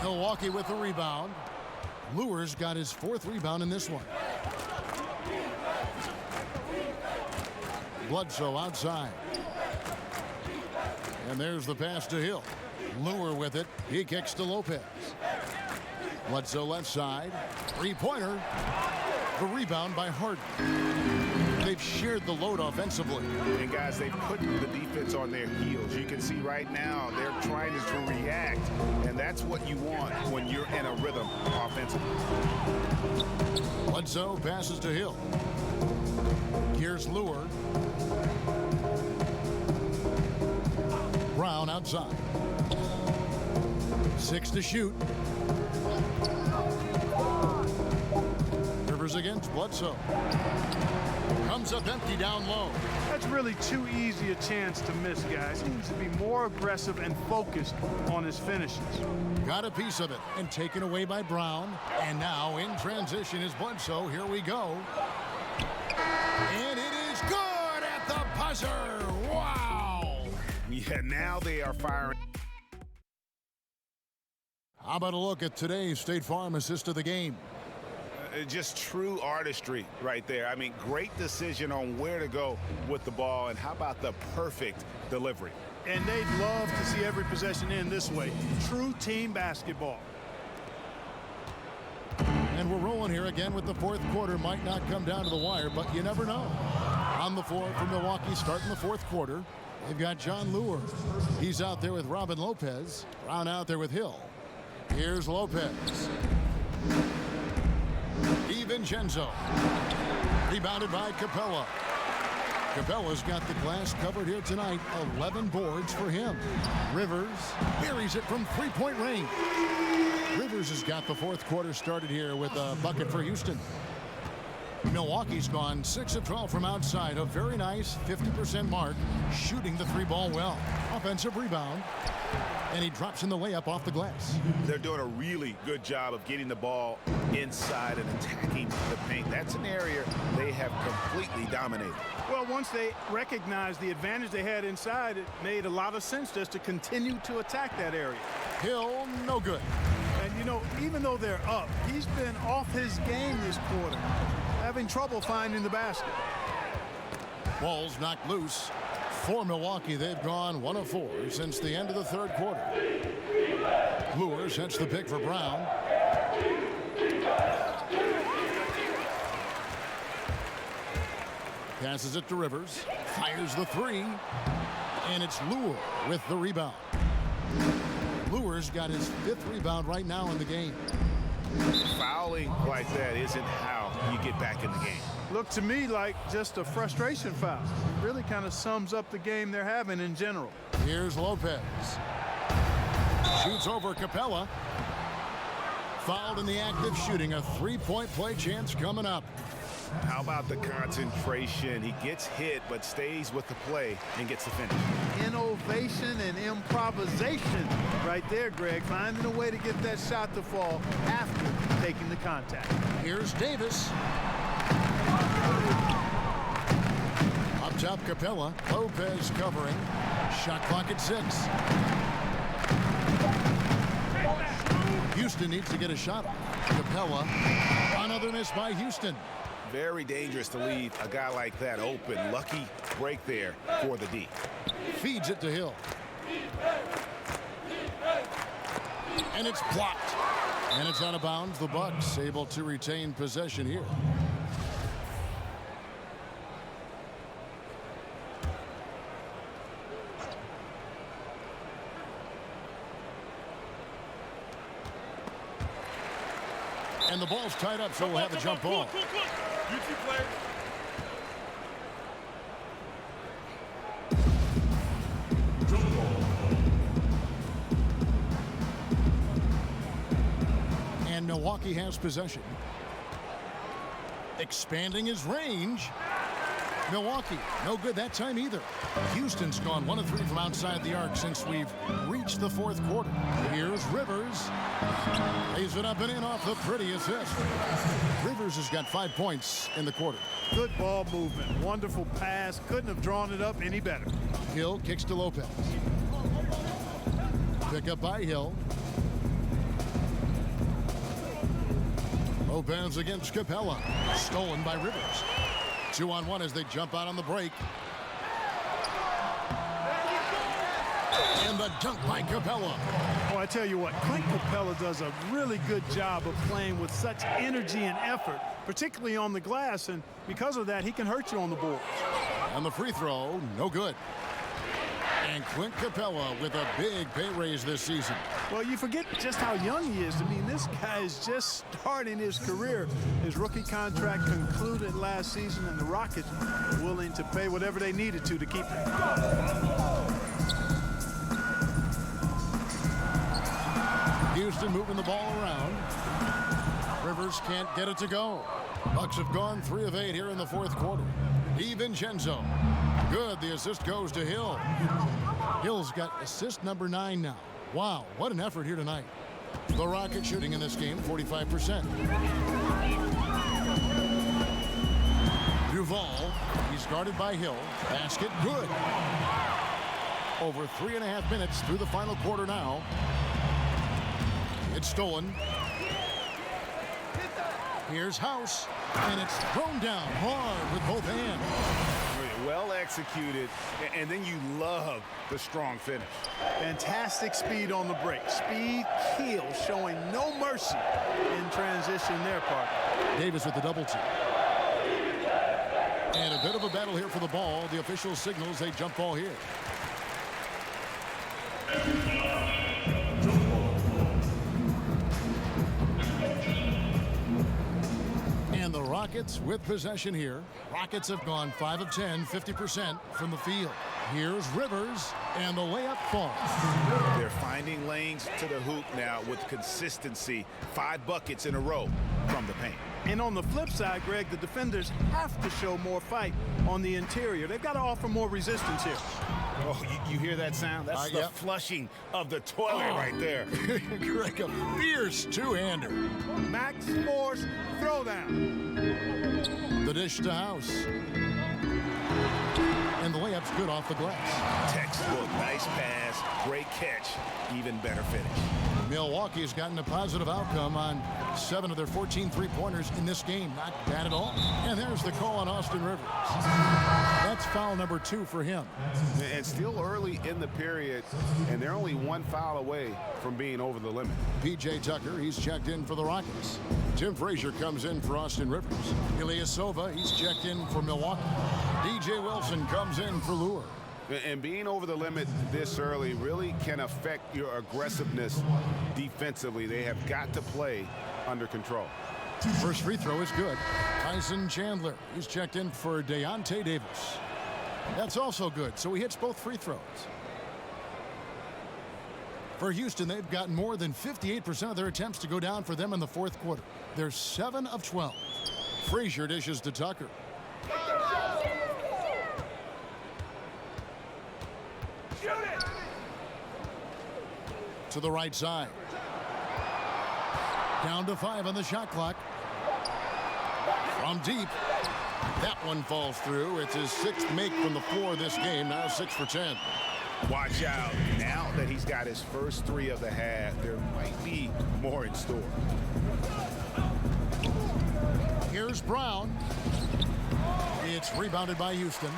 Milwaukee with the rebound. Lewis got his 4th rebound in this one. Bledsoe outside. And there's the pass to Hill. Lure with it. He kicks to Lopez. Bledsoe left side. 3-pointer. The rebound by Harden. They've shared the load offensively. And guys, they've put the defense on their heels. You can see right now they're trying to react. And that's what you want when you're in a rhythm offensively. Bledsoe passes to Hill. Here's Lure. Brown outside. 6 to shoot. Rivers against Bledsoe. Comes up empty down low. That's really too easy a chance to miss, guys. He needs to be more aggressive and focused on his finishes. Got a piece of it and taken away by Brown. And now in transition is Bledsoe. Here we go. And it is good at the buzzer. Wow. Yeah, now they are firing. How about a look at today's State Farm assist of the game? Just true artistry right there. I mean, great decision on where to go with the ball, and how about the perfect delivery? And they'd love to see every possession end this way. True team basketball. And we're rolling here again with the 4th quarter. Might not come down to the wire, but you never know. On the floor for Milwaukee starting the 4th quarter. They've got John Lure. He's out there with Robin Lopez. Brown out there with Hill. Here's Lopez. DiVincenzo. Rebounded by Capella. Capella's got the glass covered here tonight. 11 boards for him. Rivers buries it from 3-point range. Rivers has got the 4th quarter started here with a bucket for Houston. Milwaukee's gone 6 of 12 from outside. A very nice 50% mark. Shooting the 3-ball well. Offensive rebound. And he drops in the layup off the glass. They're doing a really good job of getting the ball inside and attacking the paint. That's an area they have completely dominated. Well, once they recognized the advantage they had inside, it made a lot of sense just to continue to attack that area. Hill, no good. And, you know, even though they're up, he's been off his game this quarter, having trouble finding the basket. Ball's knocked loose. For Milwaukee, they've gone 1 of 4 since the end of the 3rd quarter. Lure sets the pick for Brown. Passes it to Rivers. Fires the 3. And it's Lure with the rebound. Lure's got his 5th rebound right now in the game. Fouling like that isn't how you get back in the game. Looked to me like just a frustration foul. It really kind of sums up the game they're having in general. Here's Lopez. Shoots over Capella. Fouled in the act of shooting. A 3-point play chance coming up. How about the concentration? He gets hit but stays with the play and gets the finish. Innovation and improvisation right there, Greg. Finding a way to get that shot to fall after taking the contact. Here's Davis. Up top, Capella. Lopez covering. Shot clock at 6. Houston needs to get a shot off. Capella. Another miss by Houston. Very dangerous to leave a guy like that open. Lucky break there for the D. Feeds it to Hill. And it's blocked. And it's out of bounds. The Bucks able to retain possession here. And the ball's tied up, so we'll have a jump ball. You two players. And Milwaukee has possession. Expanding his range. Milwaukee, no good that time either. Houston's gone 1 of 3 from outside the arc since we've reached the fourth quarter. Here's Rivers. Lays it up and in off the pretty assist. Rivers has got 5 points in the quarter. Good ball movement. Wonderful pass. Couldn't have drawn it up any better. Hill kicks to Lopez. Pick up by Hill. Lopez against Capella. Stolen by Rivers. 2-on-1 as they jump out on the break. And the dunk by Capella. Oh, I tell you what, Clint Capella does a really good job of playing with such energy and effort, particularly on the glass, and because of that, he can hurt you on the board. And the free throw, no good. And Clint Capella with a big pay raise this season. Well, you forget just how young he is. I mean, this guy is just starting his career. His rookie contract concluded last season, and the Rockets were willing to pay whatever they needed to keep him. Houston moving the ball around. Rivers can't get it to go. Bucks have gone 3 of 8 here in the fourth quarter. DiVincenzo. Good. The assist goes to Hill. Hill's got assist number 9 now. Wow, what an effort here tonight. The Rockets shooting in this game 45%. Duval, he's guarded by Hill. Basket good. Over 3.5 minutes through the final quarter now. It's stolen. Here's House, and it's thrown down hard with both hands. Well executed, and then you love the strong finish. Fantastic speed on the break. Speed kills, showing no mercy in transition there, Parker. Davis with the double team. And a bit of a battle here for the ball. The official signals a jump ball here. And the Rockets with possession here. Rockets have gone 5 of 10, 50% from the field. Here's Rivers, and the layup falls. They're finding lanes to the hoop now with consistency. 5 buckets in a row from the paint. And on the flip side, Greg, the defenders have to show more fight on the interior. They've got to offer more resistance here. Oh, you hear that sound? That's the flushing of the toilet right there. Greg, a fierce two-hander. Max Force throwdown. The dish to House. And the layup's good off the glass. Textbook, nice pass, great catch, even better finish. Milwaukee's gotten a positive outcome on 7 of their 14 three-pointers in this game. Not bad at all. And there's the call on Austin Rivers. That's foul number 2 for him. And still early in the period, and they're only 1 foul away from being over the limit. P.J. Tucker, he's checked in for the Rockets. Tim Frazier comes in for Austin Rivers. Ilyasova, he's checked in for Milwaukee. D.J. Wilson comes in for Lure. And being over the limit this early really can affect your aggressiveness defensively. They have got to play under control. First free throw is good. Tyson Chandler, he's checked in for Deontay Davis. That's also good, so he hits both free throws. For Houston, they've gotten more than 58% of their attempts to go down for them in the fourth quarter. They're 7 of 12. Frazier dishes to Tucker. To the right side. Down to 5 on the shot clock. From deep. That one falls through. It's his 6th make from the floor this game. Now 6 for 10. Watch out. Now that he's got his first 3 of the half, there might be more in store. Here's Brown. It's rebounded by Houston.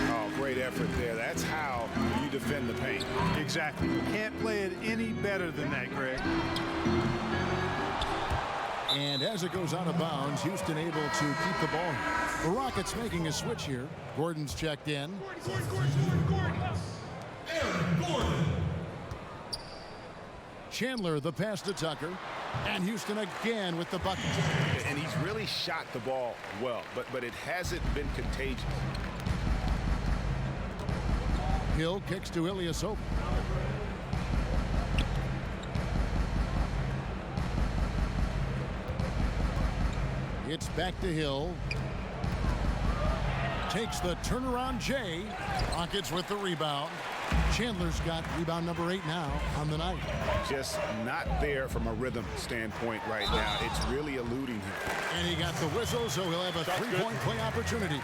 Oh, great effort there. That's how you defend the paint. Exactly. You can't play it any better than that, Greg. And as it goes out of bounds, Houston able to keep the ball. The Rockets making a switch here. Gordon's checked in. Chandler, the pass to Tucker. And Houston again with the bucket. And he's really shot the ball well, but it hasn't been contagious. Hill kicks to Ilyasova. It's back to Hill. Takes the turnaround Jay. Rockets with the rebound. Chandler's got rebound number 8 now on the night. Just not there from a rhythm standpoint right now. It's really eluding him. And he got the whistle, so he'll have a three-point play opportunity.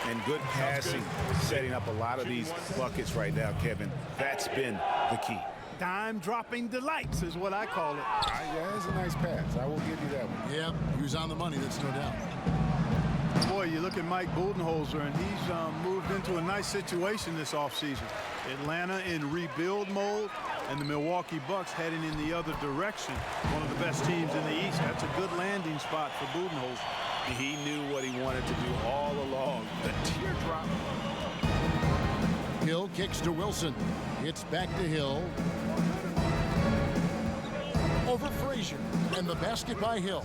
And good passing, setting up a lot of these buckets right now, Kevin. That's been the key. Dime-dropping delights is what I call it. Yeah, that's a nice pass. I will give you that one. Yep, he was on the money, that's no doubt. Boy, you look at Mike Budenholzer, and he's moved into a nice situation this offseason. Atlanta in rebuild mode, and the Milwaukee Bucks heading in the other direction. One of the best teams in the East. That's a good landing spot for Budenholzer. He knew what he wanted to do all along. The teardrop. Hill kicks to Wilson. It's back to Hill. Over Frazier, and the basket by Hill.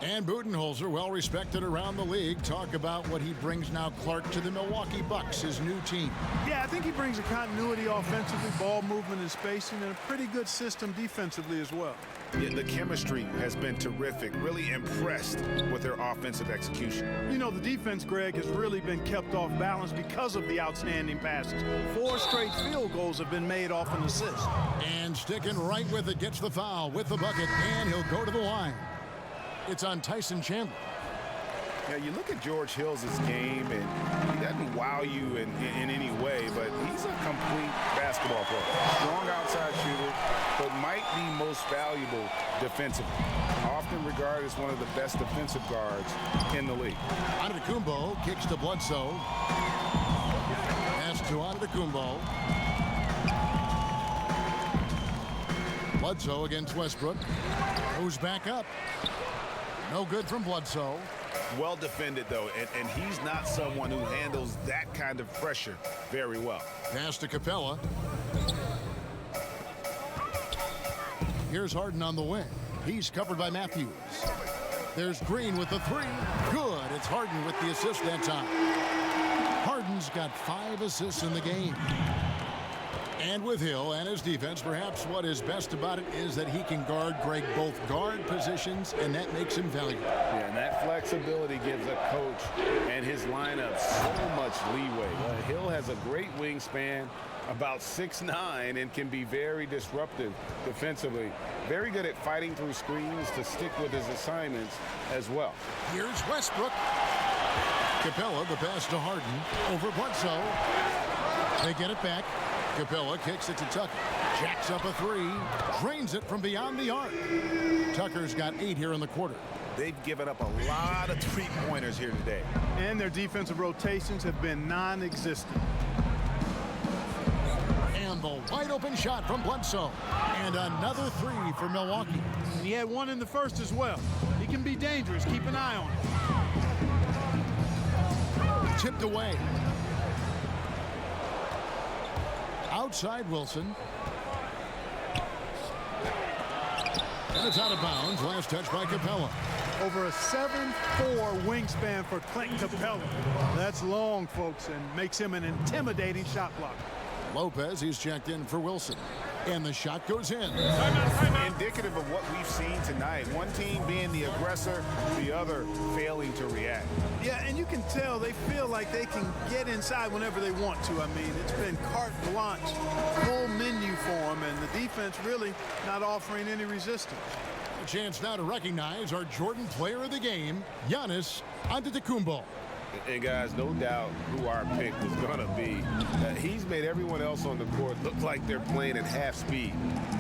And Budenholzer, well respected around the league, talk about what he brings now, Clark, to the Milwaukee Bucks, his new team. Yeah, I think he brings a continuity offensively, ball movement and spacing, and a pretty good system defensively as well. Yeah, the chemistry has been terrific. Really impressed with their offensive execution. You know, the defense, Greg, has really been kept off balance because of the outstanding passes. 4 straight field goals have been made off an assist. And sticking right with it, gets the foul with the bucket, and he'll go to the line. It's on Tyson Chandler. Now, you look at George Hill's game, and he doesn't wow you in any way, but he's a complete basketball player. Strong outside shooter, but might be most valuable defensively. Often regarded as one of the best defensive guards in the league. Antetokounmpo kicks to Bledsoe. Pass to Antetokounmpo. Bledsoe against Westbrook. Goes back up. No good from Bledsoe. Well defended, though, and he's not someone who handles that kind of pressure very well. Pass to Capella. Here's Harden on the wing. He's covered by Matthews. There's Green with the 3. Good. It's Harden with the assist that time. Harden's got 5 assists in the game. And with Hill and his defense, perhaps what is best about it is that he can guard, Greg, both guard positions, and that makes him valuable. Yeah, and that flexibility gives a coach and his lineup so much leeway. Hill has a great wingspan, about 6'9", and can be very disruptive defensively. Very good at fighting through screens to stick with his assignments as well. Here's Westbrook. Capella, the pass to Harden. Over Bledsoe. They get it back. Capella kicks it to Tucker. Jacks up a 3. Drains it from beyond the arc. Tucker's got 8 here in the quarter. They've given up a lot of three-pointers here today. And their defensive rotations have been non-existent. And the wide-open shot from Bledsoe. And another 3 for Milwaukee. And he had 1 in the first as well. He can be dangerous. Keep an eye on him. Tipped away. Outside Wilson. And it's out of bounds. Last touch by Capella. Over a 7'4" wingspan for Clint Capella. That's long, folks, and makes him an intimidating shot blocker. Lopez, he's checked in for Wilson. And the shot goes in. Indicative of what we've seen tonight. One team being the aggressor, the other failing to react. Yeah, and you can tell they feel like they can get inside whenever they want to. I mean, it's been carte blanche, full menu for them, and the defense really not offering any resistance. A chance now to recognize our Jordan player of the game, Giannis Antetokounmpo. And guys, no doubt who our pick was going to be. He's made everyone else on the court look like they're playing at half speed.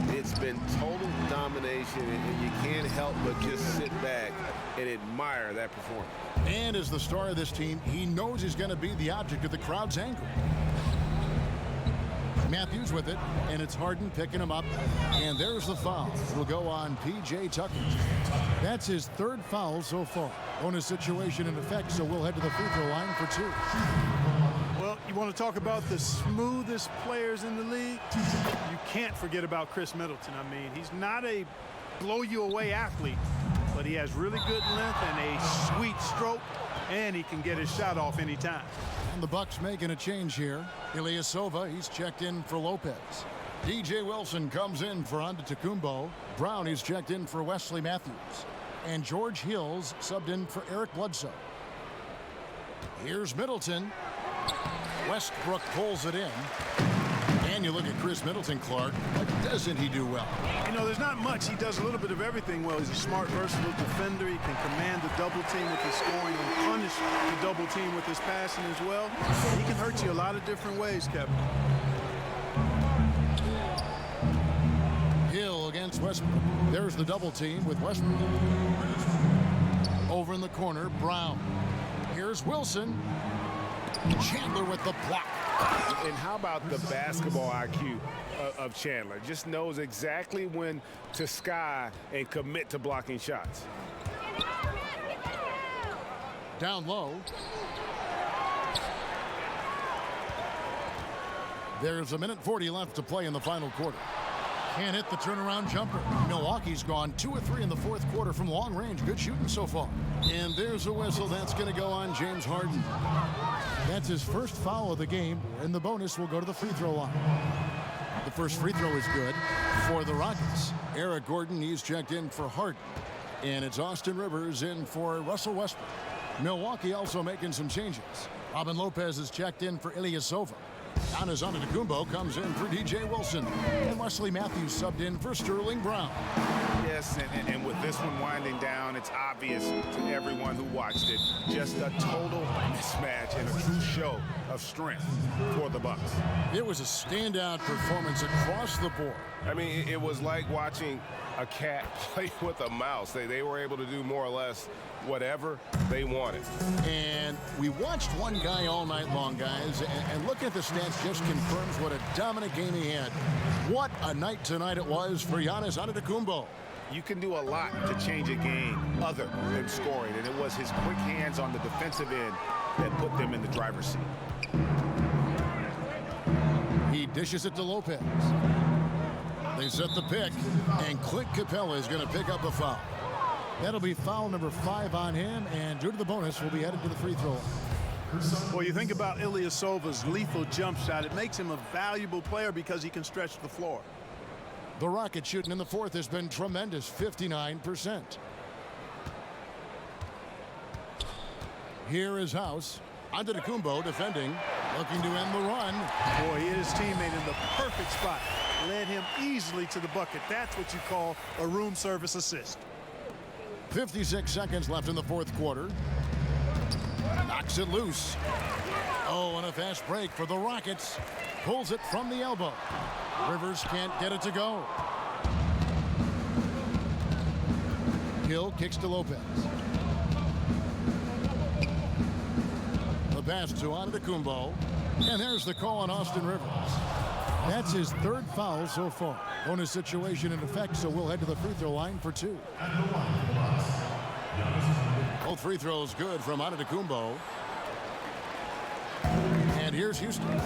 It's been total domination, and you can't help but just sit back and admire that performance. And as the star of this team, he knows he's going to be the object of the crowd's anger. Matthews with it, and it's Harden picking him up. And there's the foul. It'll go on P.J. Tucker. That's his 3rd foul so far. Bonus situation in effect, so we'll head to the free throw line for 2. Well, You want to talk about the smoothest players in the league? You can't forget about Chris Middleton. I mean, he's not a blow-you-away athlete, but he has really good length and a sweet stroke, and he can get his shot off anytime. And the Bucks making a change here. Ilyasova, he's checked in for Lopez. DJ Wilson comes in for Antetokounmpo. Brown, he's checked in for Wesley Matthews. And George Hills subbed in for Eric Bledsoe. Here's Middleton. Westbrook pulls it in. And you look at Chris Middleton, Clark. What doesn't he do well? You know, there's not much. He does a little bit of everything well. He's a smart, versatile defender. He can command the double team with his scoring and punish the double team with his passing as well. He can hurt you a lot of different ways, Kevin. Hill against Westbrook. There's the double team with Westbrook. Over in the corner, Brown. Here's Wilson. Chandler with the block. And how about the basketball IQ of Chandler? Just knows exactly when to sky and commit to blocking shots. Down low. There's 1:40 left to play in the final quarter. Can't hit the turnaround jumper. Milwaukee's gone 2 of 3 in the fourth quarter from long range. Good shooting so far. And there's a whistle. That's going to go on James Harden. That's his first foul of the game, and the bonus will go to the free throw line. The first free throw is good for the Rockets. Eric Gordon, he's checked in for Harden. And it's Austin Rivers in for Russell Westbrook. Milwaukee also making some changes. Robin Lopez is checked in for Ilyasova. Giannis Antetokounmpo comes in for DJ Wilson. And Wesley Matthews subbed in for Sterling Brown. Yes, and with this one winding down, it's obvious to everyone who watched it. Just a total mismatch and a true show of strength for the Bucks. It was a standout performance across the board. I mean, it was like watching a cat play with a mouse. They were able to do more or less whatever they wanted. And we watched one guy all night long, guys, and looking at the stats just confirms what a dominant game he had. What a night tonight it was for Giannis Antetokounmpo. You can do a lot to change a game other than scoring, and it was his quick hands on the defensive end that put them in the driver's seat. He dishes it to Lopez. They set the pick, and Clint Capella is going to pick up a foul. That'll be foul number 5 on him, and due to the bonus, will be headed to the free throw line. Well, you think about Ilyasova's lethal jump shot. It makes him a valuable player because he can stretch the floor. The Rockets shooting in the fourth has been tremendous, 59%. Here is House. Antetokounmpo defending, looking to end the run. Boy, he hit his teammate in the perfect spot. Led him easily to the bucket. That's what you call a room service assist. 56 seconds left in the fourth quarter. Knocks it loose. Oh, and a fast break for the Rockets. Pulls it from the elbow. Rivers can't get it to go. Hill kicks to Lopez. The pass to Antetokounmpo. And there's the call on Austin Rivers. That's his third foul so far. Bonus situation in effect, so we'll head to the free throw line for 2. Both free throws good from Antetokounmpo. And here's Houston.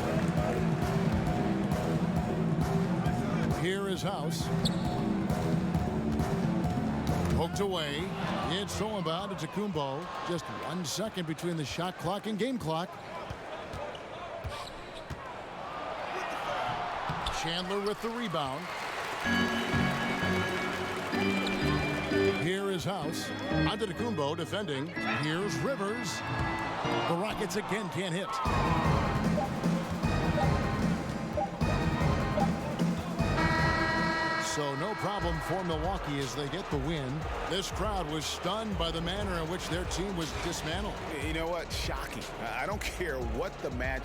Here is House. Poked away. It's thrown by Antetokounmpo. Just 1 second between the shot clock and game clock. Chandler with the rebound. Here is House. Antetokounmpo defending. Here's Rivers. The Rockets again can't hit. So no problem for Milwaukee as they get the win. This crowd was stunned by the manner in which their team was dismantled. You know what? Shocking. I don't care what the match